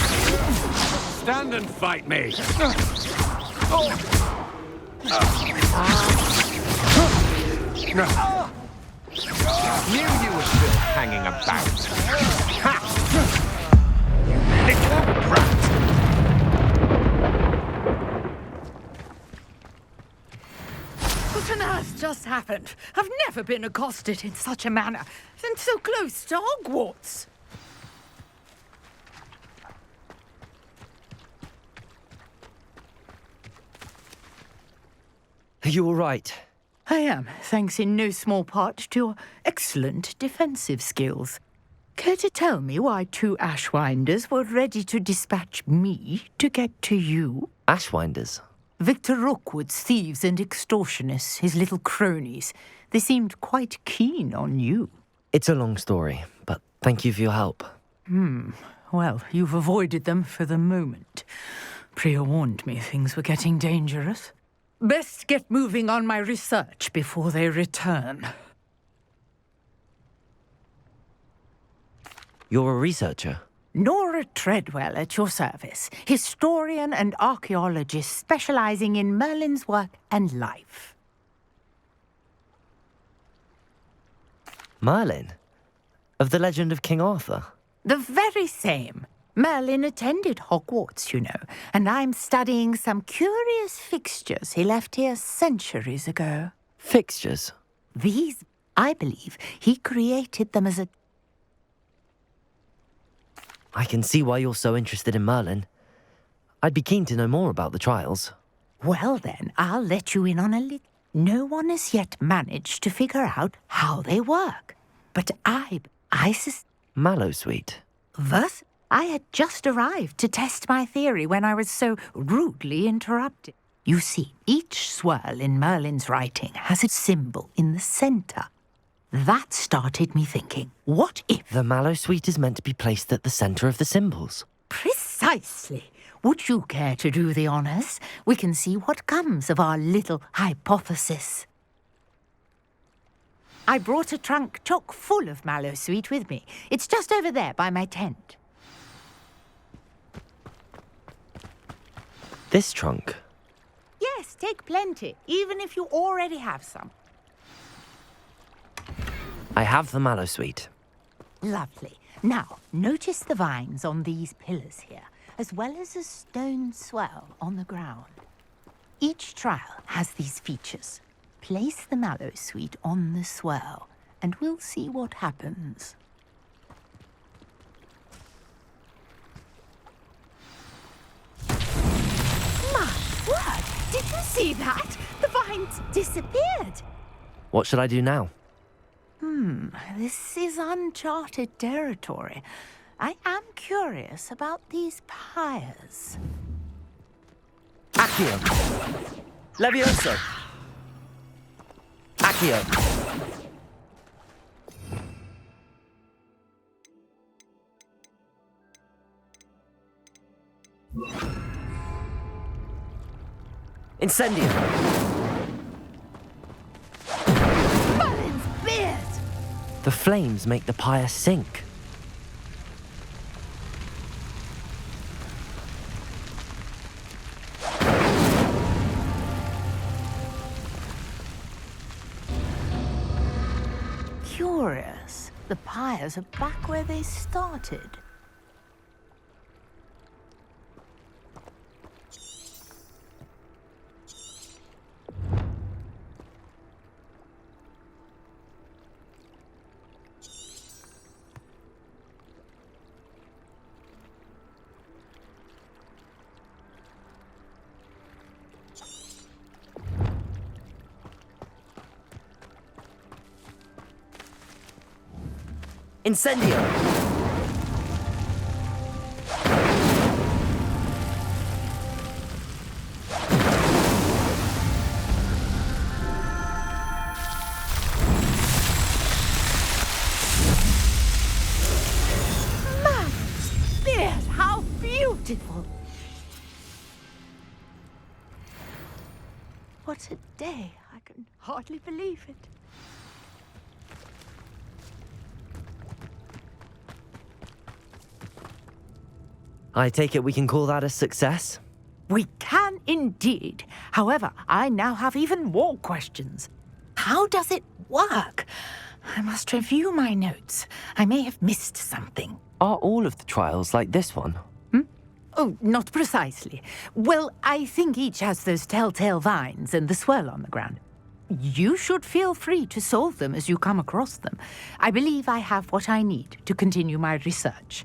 Stand and fight me. Knew you were still hanging about. Ha! You little brat! What on earth just happened? I've never been accosted in such a manner, and so close to Hogwarts. Are you all right? I am, thanks in no small part to your excellent defensive skills. Care to tell me why 2 Ashwinders were ready to dispatch me to get to you? Ashwinders? Victor Rookwood's thieves and extortionists, his little cronies. They seemed quite keen on you. It's a long story, but thank you for your help. Well, you've avoided them for the moment. Priya warned me things were getting dangerous. Best get moving on my research before they return. You're a researcher? Nora Treadwell at your service, historian and archaeologist specializing in Merlin's work and life. Merlin? Of the legend of King Arthur? The very same. Merlin attended Hogwarts, you know, and I'm studying some curious fixtures he left here centuries ago. Fixtures? These, I believe, he created them as a... I can see why you're so interested in Merlin. I'd be keen to know more about the trials. Well then, I'll let you in on a little. No one has yet managed to figure out how they work. But I Mallowsweet. Thus, I had just arrived to test my theory when I was so rudely interrupted. You see, each swirl in Merlin's writing has a symbol in the centre. That started me thinking, what if... The Mallowsweet is meant to be placed at the centre of the symbols. Precisely. Would you care to do the honours? We can see what comes of our little hypothesis. I brought a trunk chock full of Mallowsweet with me. It's just over there by my tent. This trunk? Yes, take plenty, even if you already have some. I have the Mallowsweet. Lovely. Now, notice the vines on these pillars here, as well as a stone swell on the ground. Each trial has these features. Place the Mallowsweet on the swell, and we'll see what happens. My word! Did you see that? The vines disappeared! What should I do now? This is uncharted territory. I am curious about these pyres. Accio! Levioso! Accio! Incendio! Merlin's beard! The flames make the pyre sink. Curious. The pyres are back where they started. Incendio! My beard, how beautiful! What What a day. I can hardly believe it. I take it we can call that a success? We can indeed. However, I now have even more questions. How does it work? I must review my notes. I may have missed something. Are all of the trials like this one? Oh, not precisely. Well, I think each has those telltale vines and the swirl on the ground. You should feel free to solve them as you come across them. I believe I have what I need to continue my research.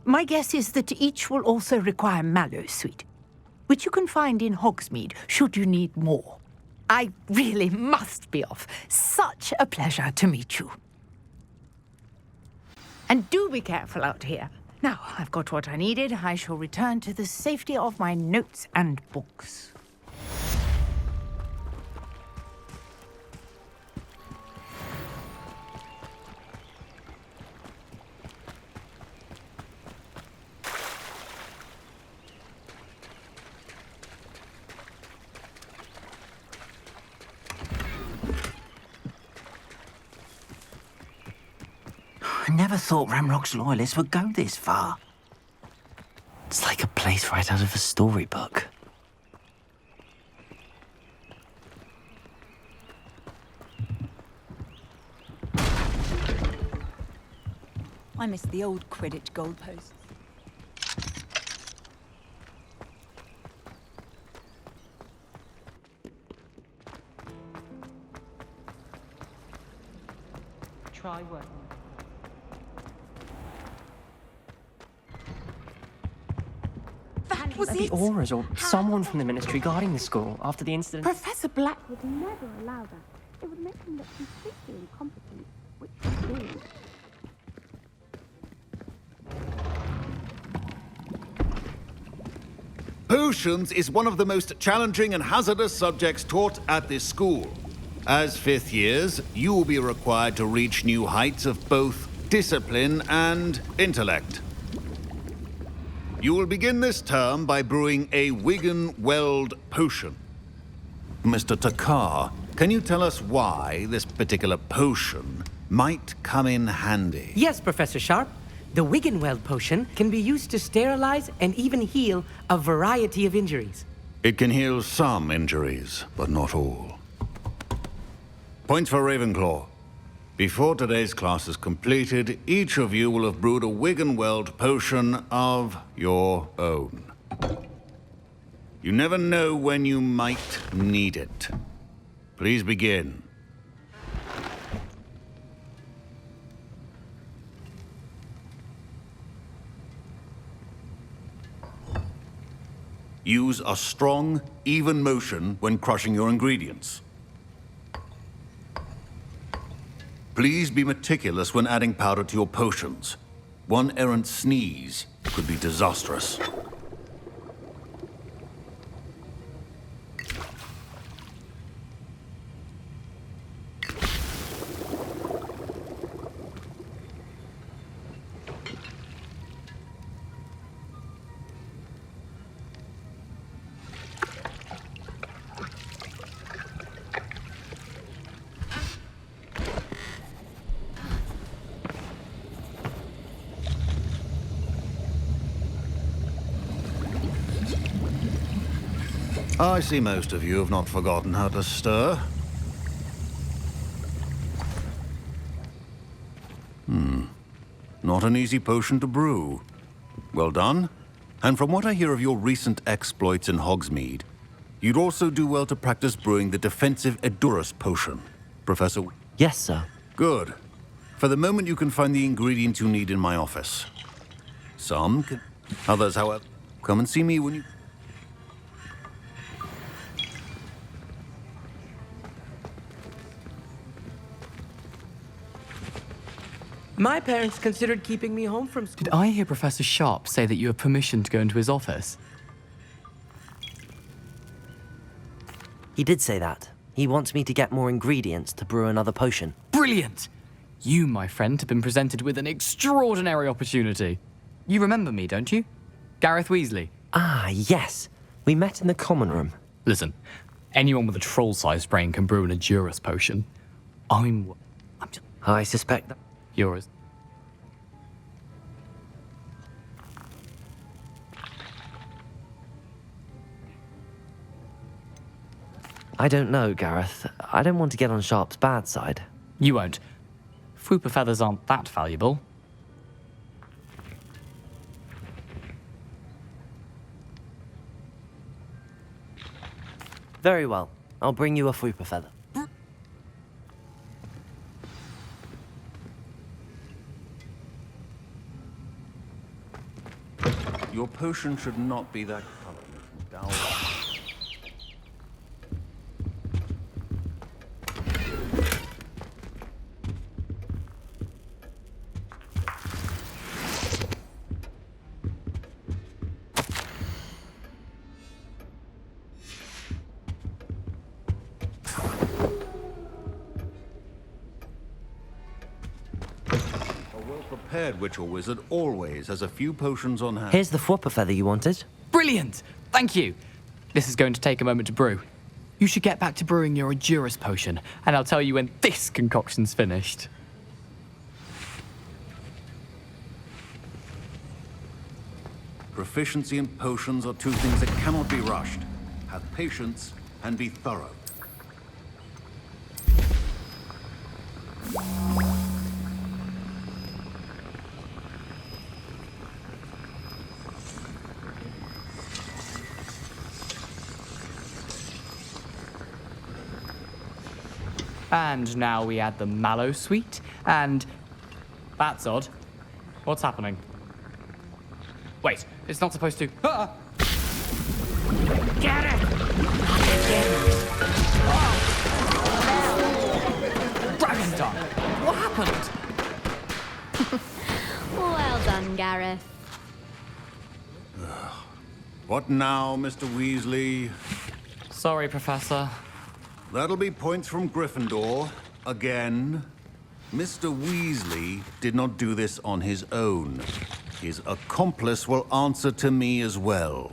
My guess is that each will also require mallow sweet, which you can find in Hogsmeade should you need more. I really must be off. Such a pleasure to meet you. And do be careful out here. Now, I've got what I needed. I shall return to the safety of my notes and books. I never thought Ramrock's loyalists would go this far. It's like a place right out of a storybook. I miss the old Quidditch goalposts. Try working. That was The it! auras or someone from the ministry guarding the school after the incident. Professor Black would never allow that. It would make him look completely incompetent, which he did. Potions is one of the most challenging and hazardous subjects taught at this school. As fifth years, you will be required to reach new heights of both discipline and intellect. You will begin this term by brewing a Wiggenweld potion. Mr. Takar, can you tell us why this particular potion might come in handy? Yes, Professor Sharp. The Wiggenweld potion can be used to sterilize and even heal a variety of injuries. It can heal some injuries, but not all. Points for Ravenclaw. Before today's class is completed, each of you will have brewed a Wiggenweld potion of your own. You never know when you might need it. Please begin. Use a strong, even motion when crushing your ingredients. Please be meticulous when adding powder to your potions. One errant sneeze could be disastrous. I see most of you have not forgotten how to stir. Not an easy potion to brew. Well done. And from what I hear of your recent exploits in Hogsmeade, you'd also do well to practice brewing the defensive Edurus potion, Professor. Yes, sir. Good. For the moment, you can find the ingredients you need in my office. Some can. Others, however, come and see me when you... My parents considered keeping me home from school. Did I hear Professor Sharp say that you have permission to go into his office? He did say that. He wants me to get more ingredients to brew another potion. Brilliant! You, my friend, have been presented with an extraordinary opportunity. You remember me, don't you? Gareth Weasley. Ah, yes. We met in the common room. Listen, Anyone with a troll-sized brain can brew an Endurance potion. I suspect that yours. I don't know, Gareth. I don't want to get on Sharp's bad side. You won't. Fwooper feathers aren't that valuable. Very well. I'll bring you a Fwooper feather. Your potion should not be that color. Prepared witch or wizard always has a few potions on hand. Here's the Fwooper feather you wanted. Brilliant! Thank you. This is going to take a moment to brew. You should get back to brewing your Endurance potion, and I'll tell you when this concoction's finished. Proficiency in potions are two things that cannot be rushed. Have patience and be thorough. And now we add the mallow sweet, and... That's odd. What's happening? Wait, it's not supposed to... Ah! Get it! Dragon time! What happened? Well done, Gareth. What now, Mr. Weasley? Sorry, Professor. That'll be points from Gryffindor. Again. Mr. Weasley did not do this on his own. His accomplice will answer to me as well.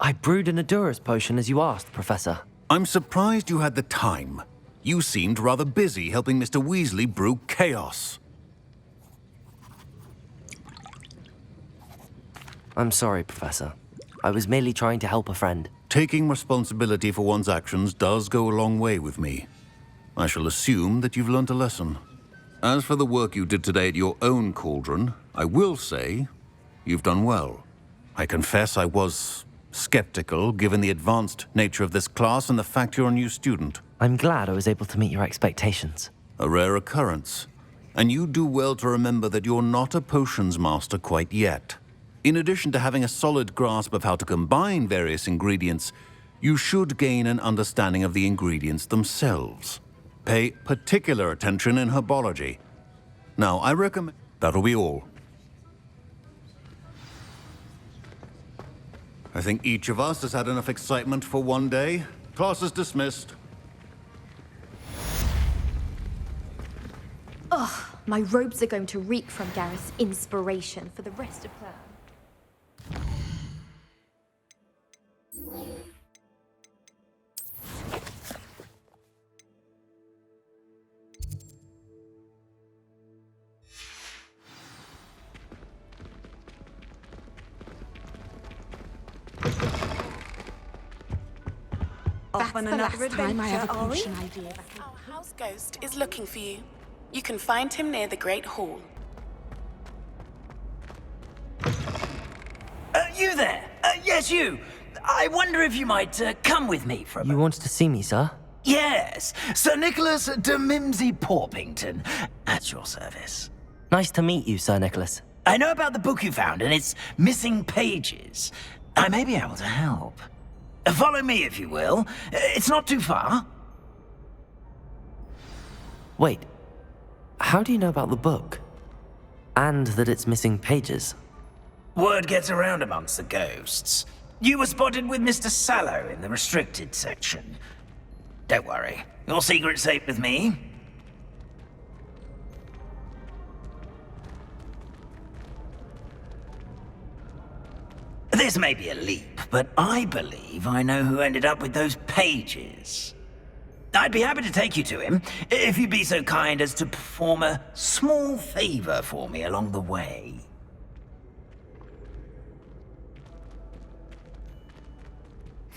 I brewed an Endurance potion as you asked, Professor. I'm surprised you had the time. You seemed rather busy helping Mr. Weasley brew chaos. I'm sorry, Professor. I was merely trying to help a friend. Taking responsibility for one's actions does go a long way with me. I shall assume that you've learnt a lesson. As for the work you did today at your own cauldron, I will say you've done well. I confess I was skeptical, given the advanced nature of this class and the fact you're a new student. I'm glad I was able to meet your expectations. A rare occurrence. And you do well to remember that you're not a potions master quite yet. In addition to having a solid grasp of how to combine various ingredients, you should gain an understanding of the ingredients themselves. Pay particular attention in herbology. Now, I recommend... That'll be all. I think each of us has had enough excitement for one day. Class is dismissed. Ugh, my robes are going to reek from Gareth's inspiration for the rest of term. Off on another adventure, are we? Our house ghost is looking for you. You can find him near the Great Hall. You there? Yes, you. I wonder if you might come with me for a moment. You wanted to see me, sir? Yes, Sir Nicholas de Mimsy Porpington, at your service. Nice to meet you, Sir Nicholas. I know about the book you found and its missing pages. I may be able to help. Follow me, if you will. It's not too far. Wait, how do you know about the book? And that it's missing pages? Word gets around amongst the ghosts. You were spotted with Mr. Sallow in the restricted section. Don't worry, your secret's safe with me. This may be a leap, but I believe I know who ended up with those pages. I'd be happy to take you to him, if you'd be so kind as to perform a small favor for me along the way.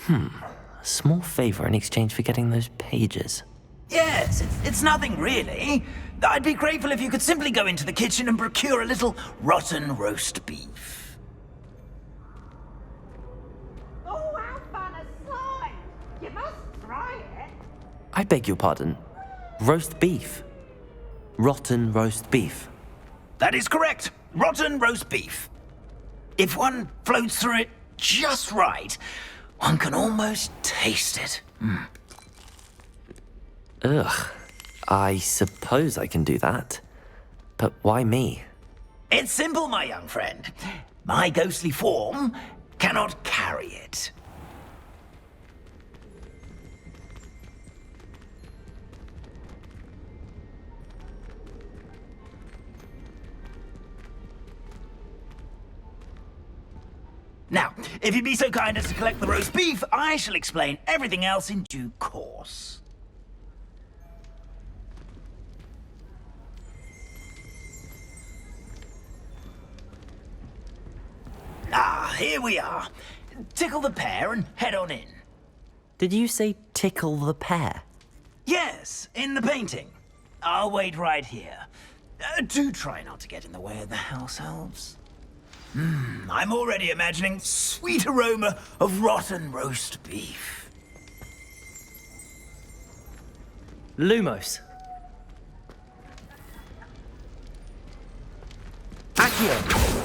A small favor in exchange for getting those pages. Yes, it's nothing really. I'd be grateful if you could simply go into the kitchen and procure a little rotten roast beef. Oh, how fun aside! You must try it. I beg your pardon. Roast beef. Rotten roast beef. That is correct. Rotten roast beef. If one floats through it just right, one can almost taste it. Ugh. I suppose I can do that. But why me? It's simple, my young friend. My ghostly form cannot carry it. Now, if you'd be so kind as to collect the roast beef, I shall explain everything else in due course. Ah, here we are. Tickle the pear and head on in. Did you say tickle the pear? Yes, in the painting. I'll wait right here. Do try not to get in the way of the house elves. I'm already imagining sweet aroma of rotten roast beef. Lumos. Accio.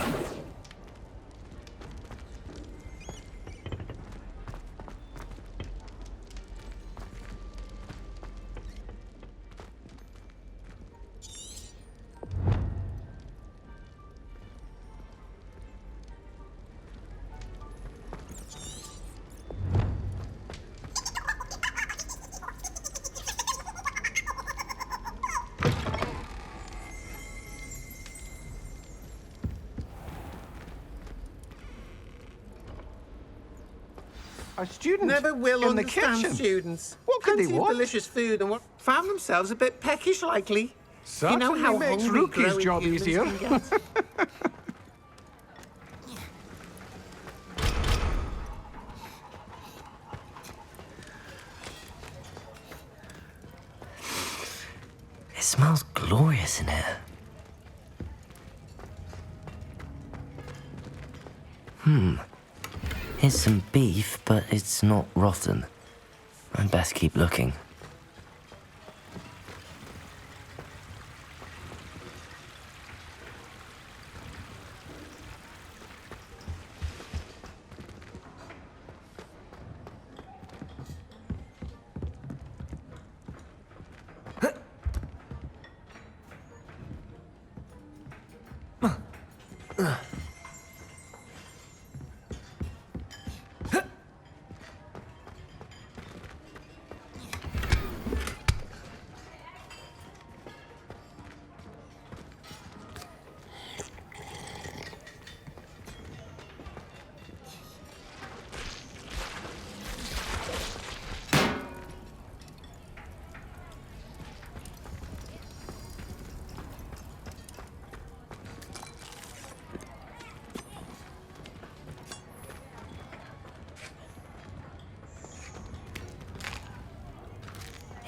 A student never will in the understand kitchen. students. What could they Plenty of want? delicious food and what found themselves a bit peckish, likely. Certainly you know how makes hungry Rookie's growing job humans easier. can get. It smells glorious in here. Here's some beef, but it's not rotten. I'd best keep looking.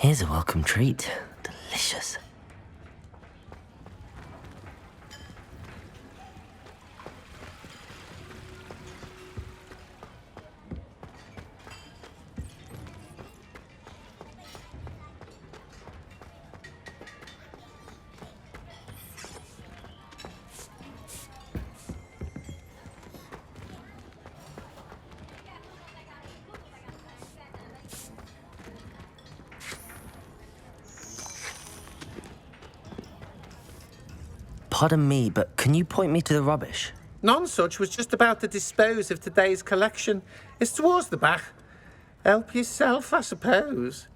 Here's a welcome treat. Delicious. Pardon me, but can you point me to the rubbish? Nonsuch was just about to dispose of today's collection. It's towards the back. Help yourself, I suppose.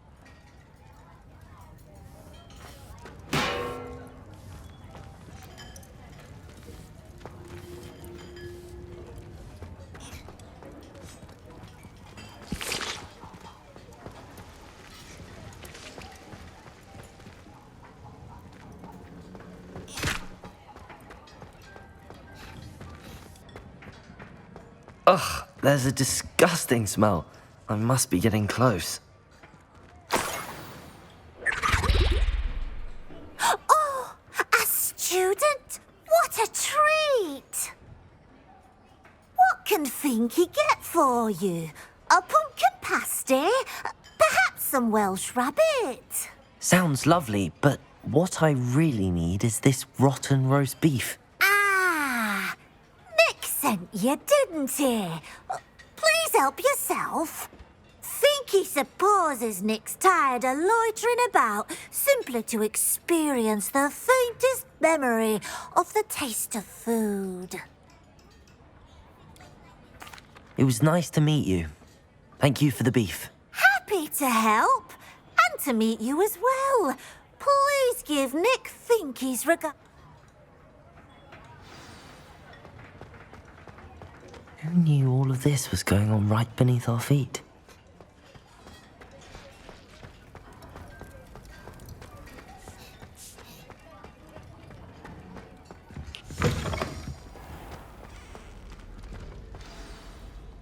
Ugh, there's a disgusting smell. I must be getting close. Oh, a student? What a treat! What can Finky get for you? A pumpkin pasty? Perhaps some Welsh rabbit? Sounds lovely, but what I really need is this rotten roast beef. Ah, Nick sent you, didn't he? Please help yourself. Finky supposes Nick's tired of loitering about simply to experience the faintest memory of the taste of food. It was nice to meet you. Thank you for the beef. Happy to help, and to meet you as well. Please give Nick Finky's regard. Who knew all of this was going on right beneath our feet?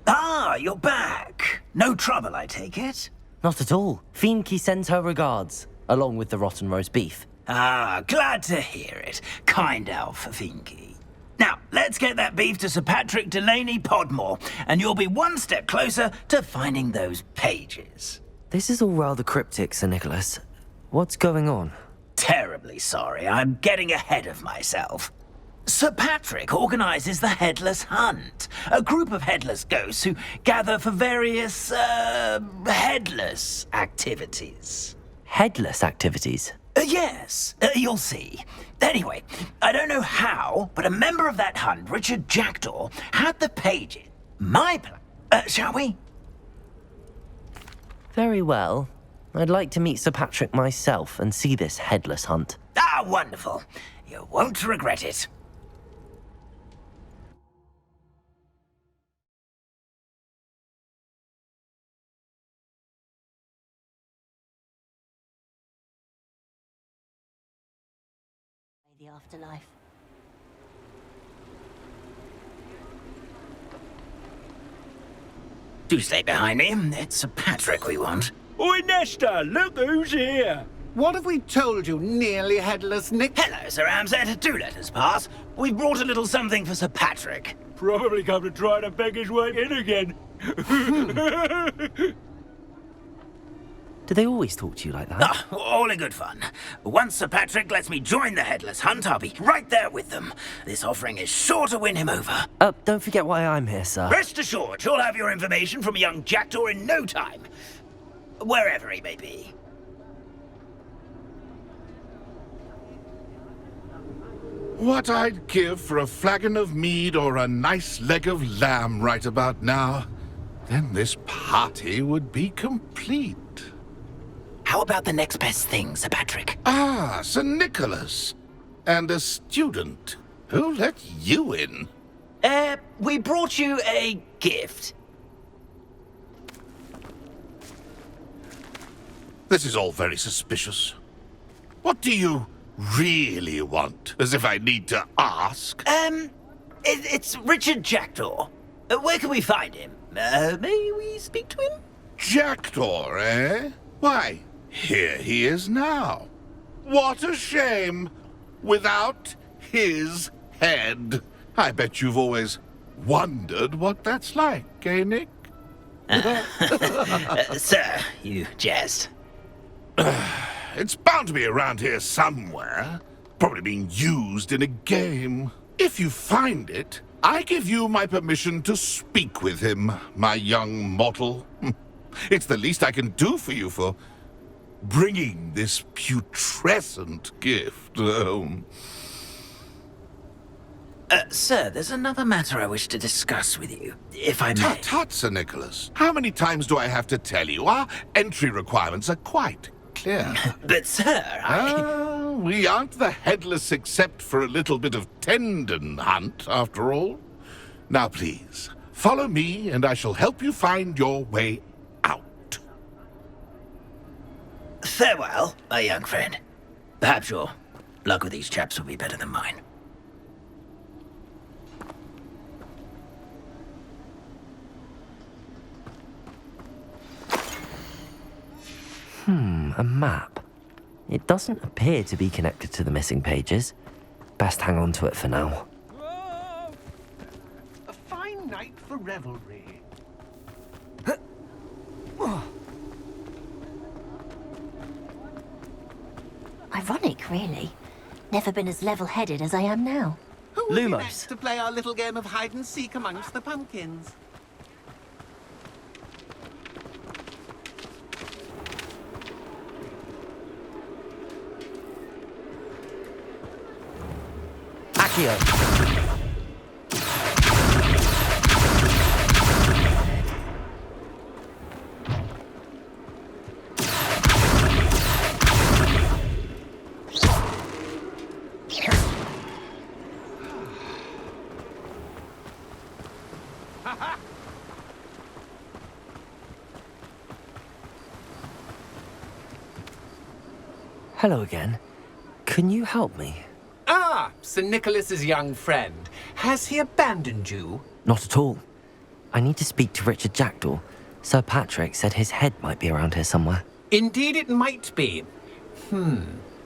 Ah, you're back. No trouble, I take it? Not at all. Finky sends her regards, along with the rotten roast beef. Ah, glad to hear it. Kind elf for Finky. Now, let's get that beef to Sir Patrick Delaney Podmore, and you'll be one step closer to finding those pages. This is all rather cryptic, Sir Nicholas. What's going on? Terribly sorry, I'm getting ahead of myself. Sir Patrick organises the Headless Hunt, a group of headless ghosts who gather for various, headless activities. Headless activities? Yes, you'll see. Anyway, I don't know how, but a member of that hunt, Richard Jackdaw, had the pages. My plan. Shall we? Very well. I'd like to meet Sir Patrick myself and see this headless hunt. Ah, wonderful. You won't regret it. The afterlife. Do stay behind me. It's Sir Patrick we want. Oi, Nesta, look who's here. What have we told you, nearly headless Nick? Hello, Sir Ramsett. Do let us pass. We've brought a little something for Sir Patrick. Probably come to try to beg his way in again. Do they always talk to you like that? Ah, all in good fun. Once Sir Patrick lets me join the Headless Hunt, I'll be right there with them. This offering is sure to win him over. Don't forget why I'm here, sir. Rest assured, you'll have your information from a young jackdaw in no time. Wherever he may be. What I'd give for a flagon of mead or a nice leg of lamb right about now. Then this party would be complete. How about the next best thing, Sir Patrick? Ah, Sir Nicholas. And a student. Who let you in? We brought you a gift. This is all very suspicious. What do you really want? As if I need to ask. It's Richard Jackdaw. Where can we find him? May we speak to him? Jackdaw, eh? Why, here he is now. What a shame. Without his head. I bet you've always wondered what that's like, eh, Nick? Sir, you jest. It's bound to be around here somewhere. Probably being used in a game. If you find it, I give you my permission to speak with him, my young mortal. It's the least I can do for you for bringing this putrescent gift home. Sir, there's another matter I wish to discuss with you, if I may. Tut, tut, Sir Nicholas. How many times do I have to tell you? Our entry requirements are quite clear. But, sir, we aren't the headless except for a little bit of tendon hunt, after all. Now, please, follow me, and I shall help you find your way out. Farewell, my young friend. Perhaps your luck with these chaps will be better than mine. A map. It doesn't appear to be connected to the missing pages. Best hang on to it for now. A fine night for revelry. Ironic, really. Never been as level-headed as I am now. Who will be next to play our little game of hide-and-seek amongst the pumpkins? Accio. Hello again. Can you help me? Ah, Sir Nicholas's young friend. Has he abandoned you? Not at all. I need to speak to Richard Jackdaw. Sir Patrick said his head might be around here somewhere. Indeed it might be.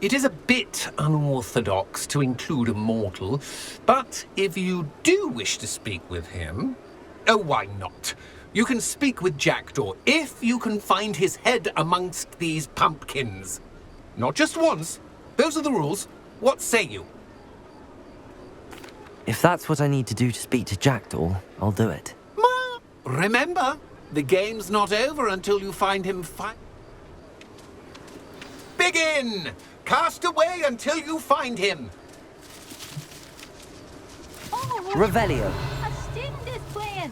It is a bit unorthodox to include a mortal, but if you do wish to speak with him... Oh, why not? You can speak with Jackdaw if you can find his head amongst these pumpkins. Not just once. Those are the rules. What say you? If that's what I need to do to speak to Jackdaw, I'll do it. Remember, the game's not over until you find him Begin! Cast away until you find him. Revelio. A student is playing.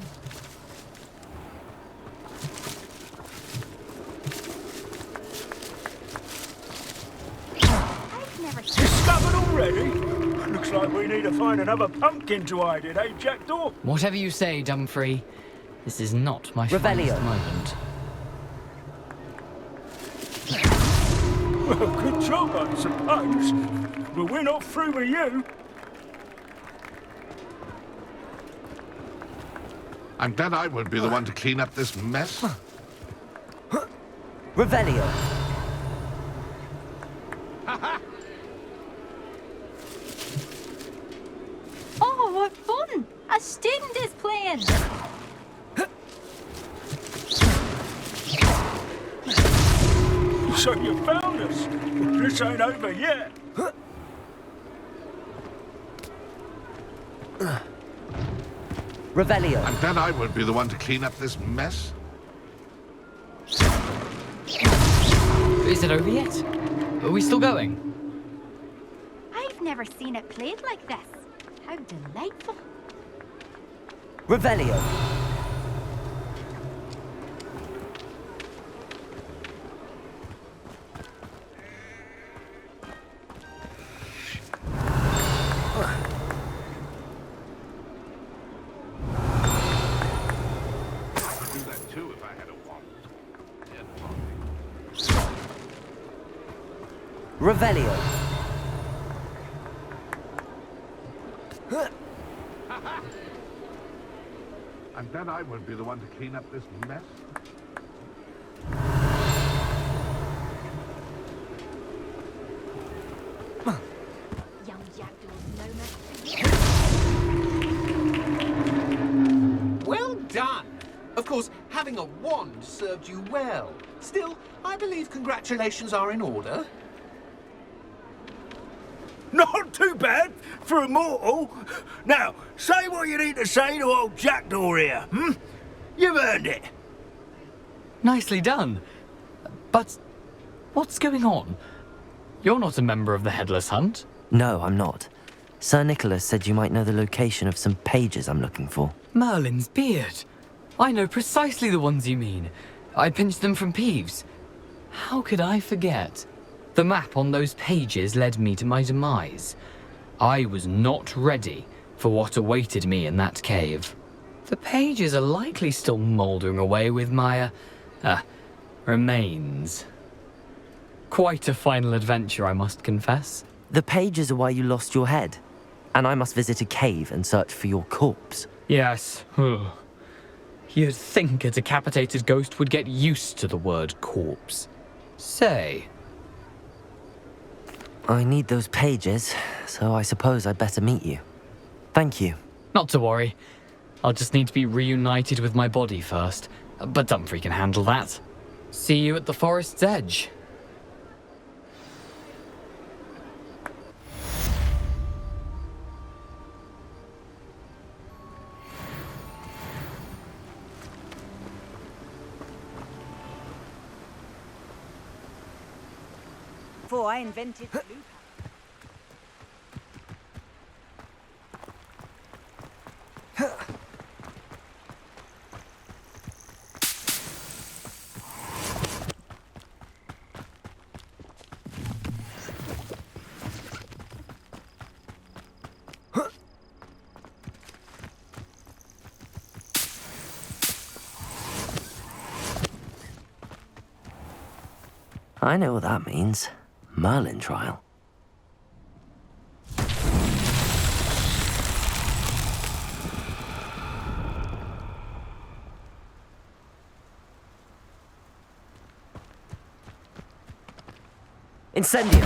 Discovered already? Looks like we need to find another pumpkin to hide in, eh, Jackdaw? Whatever you say, Dumfrey. This is not my Revelio. finest moment. Well, good job, I suppose. But we're not through with you. I'm glad I won't be the one to clean up this mess. Revelio. Oh, what fun! A student is playing. So you found us. This ain't over yet. Revelio. I'm glad I won't be the one to clean up this mess. Is it over yet? Are we still going? I've never seen it played like this. How delightful. Revelio. Revelio. I'm glad I won't be the one to clean up this mess. Young Jackdaw's Well done. Of course, having a wand served you well. Still, I believe congratulations are in order. Not too bad for a mortal. Now, say what you need to say to old Jackdaw here, You've earned it. Nicely done. But what's going on? You're not a member of the Headless Hunt? No, I'm not. Sir Nicholas said you might know the location of some pages I'm looking for. Merlin's beard. I know precisely the ones you mean. I pinched them from Peeves. How could I forget? The map on those pages led me to my demise. I was not ready for what awaited me in that cave. The pages are likely still mouldering away with my, remains. Quite a final adventure, I must confess. The pages are why you lost your head, and I must visit a cave and search for your corpse. Yes. You'd think a decapitated ghost would get used to the word corpse. Say, I need those pages, so I suppose I'd better meet you. Thank you. Not to worry. I'll just need to be reunited with my body first. But Dumfries can handle that. See you at the forest's edge. Before I invented the loop. I know what that means. Merlin trial. Incendio!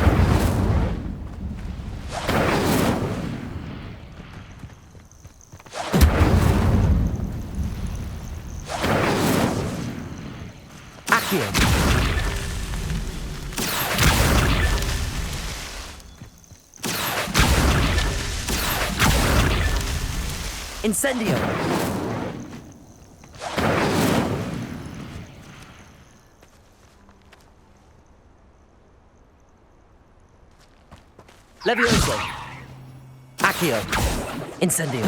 Accio! Incendio! Levioso! Accio! Incendio!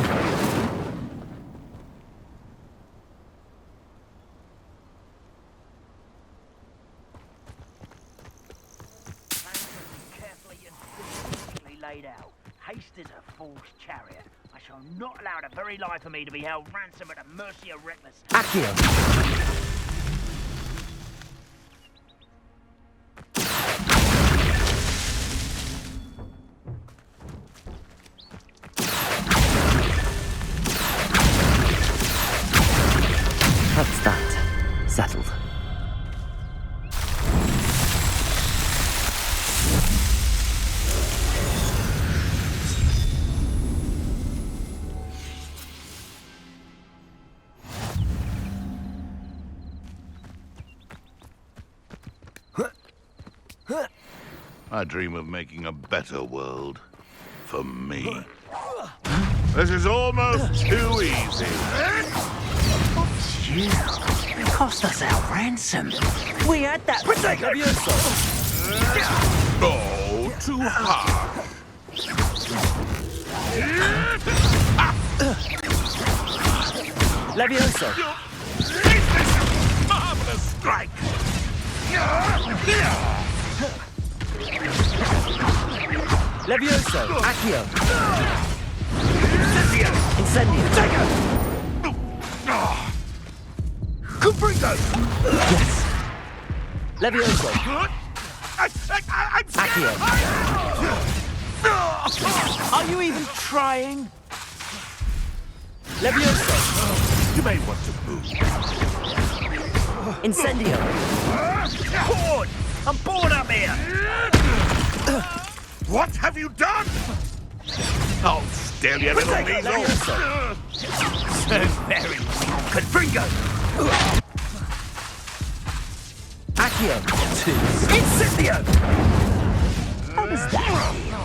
Carefully and strategically laid out. Haste is a fool's chariot. I shall not allow the very life of me to be held ransom at the mercy of reckless. Accio! That's that. Settled. I dream of making a better world for me. This is almost too easy. You cost us our ransom. We had that. Oh, too hard. Levioso! Marvelous strike. Levioso! Accio! Incendio! Take Cubrigo! Yes! Levioso! Accio! Are you even trying? Levioso! You may want to move. Incendio! Bored! I'm bored up here! What have you done? I'll stare you little weasel! So very Confringo! Accio! Incendio! How does that feel?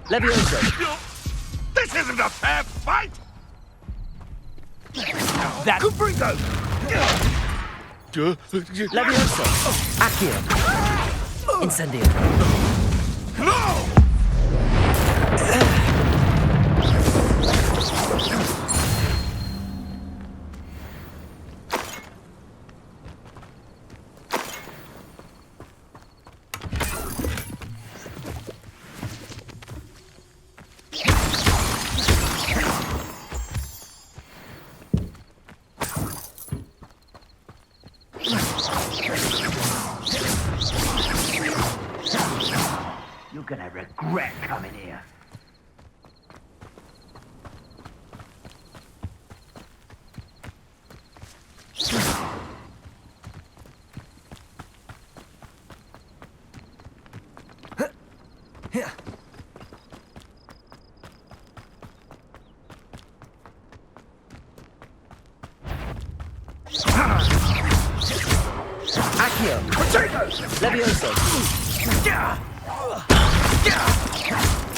Levioso! This isn't a fair fight! That Confringo! Levioso! Accio! Incendio! No! You're gonna regret Potato! Levioso!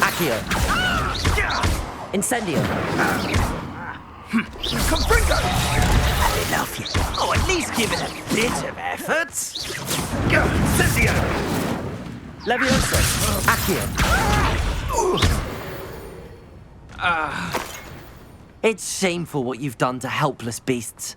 Accio! Incendio! Confringo! I love you. Oh, at least give it a bit of effort. Incendio! Levioso! Accio! It's shameful what you've done to helpless beasts.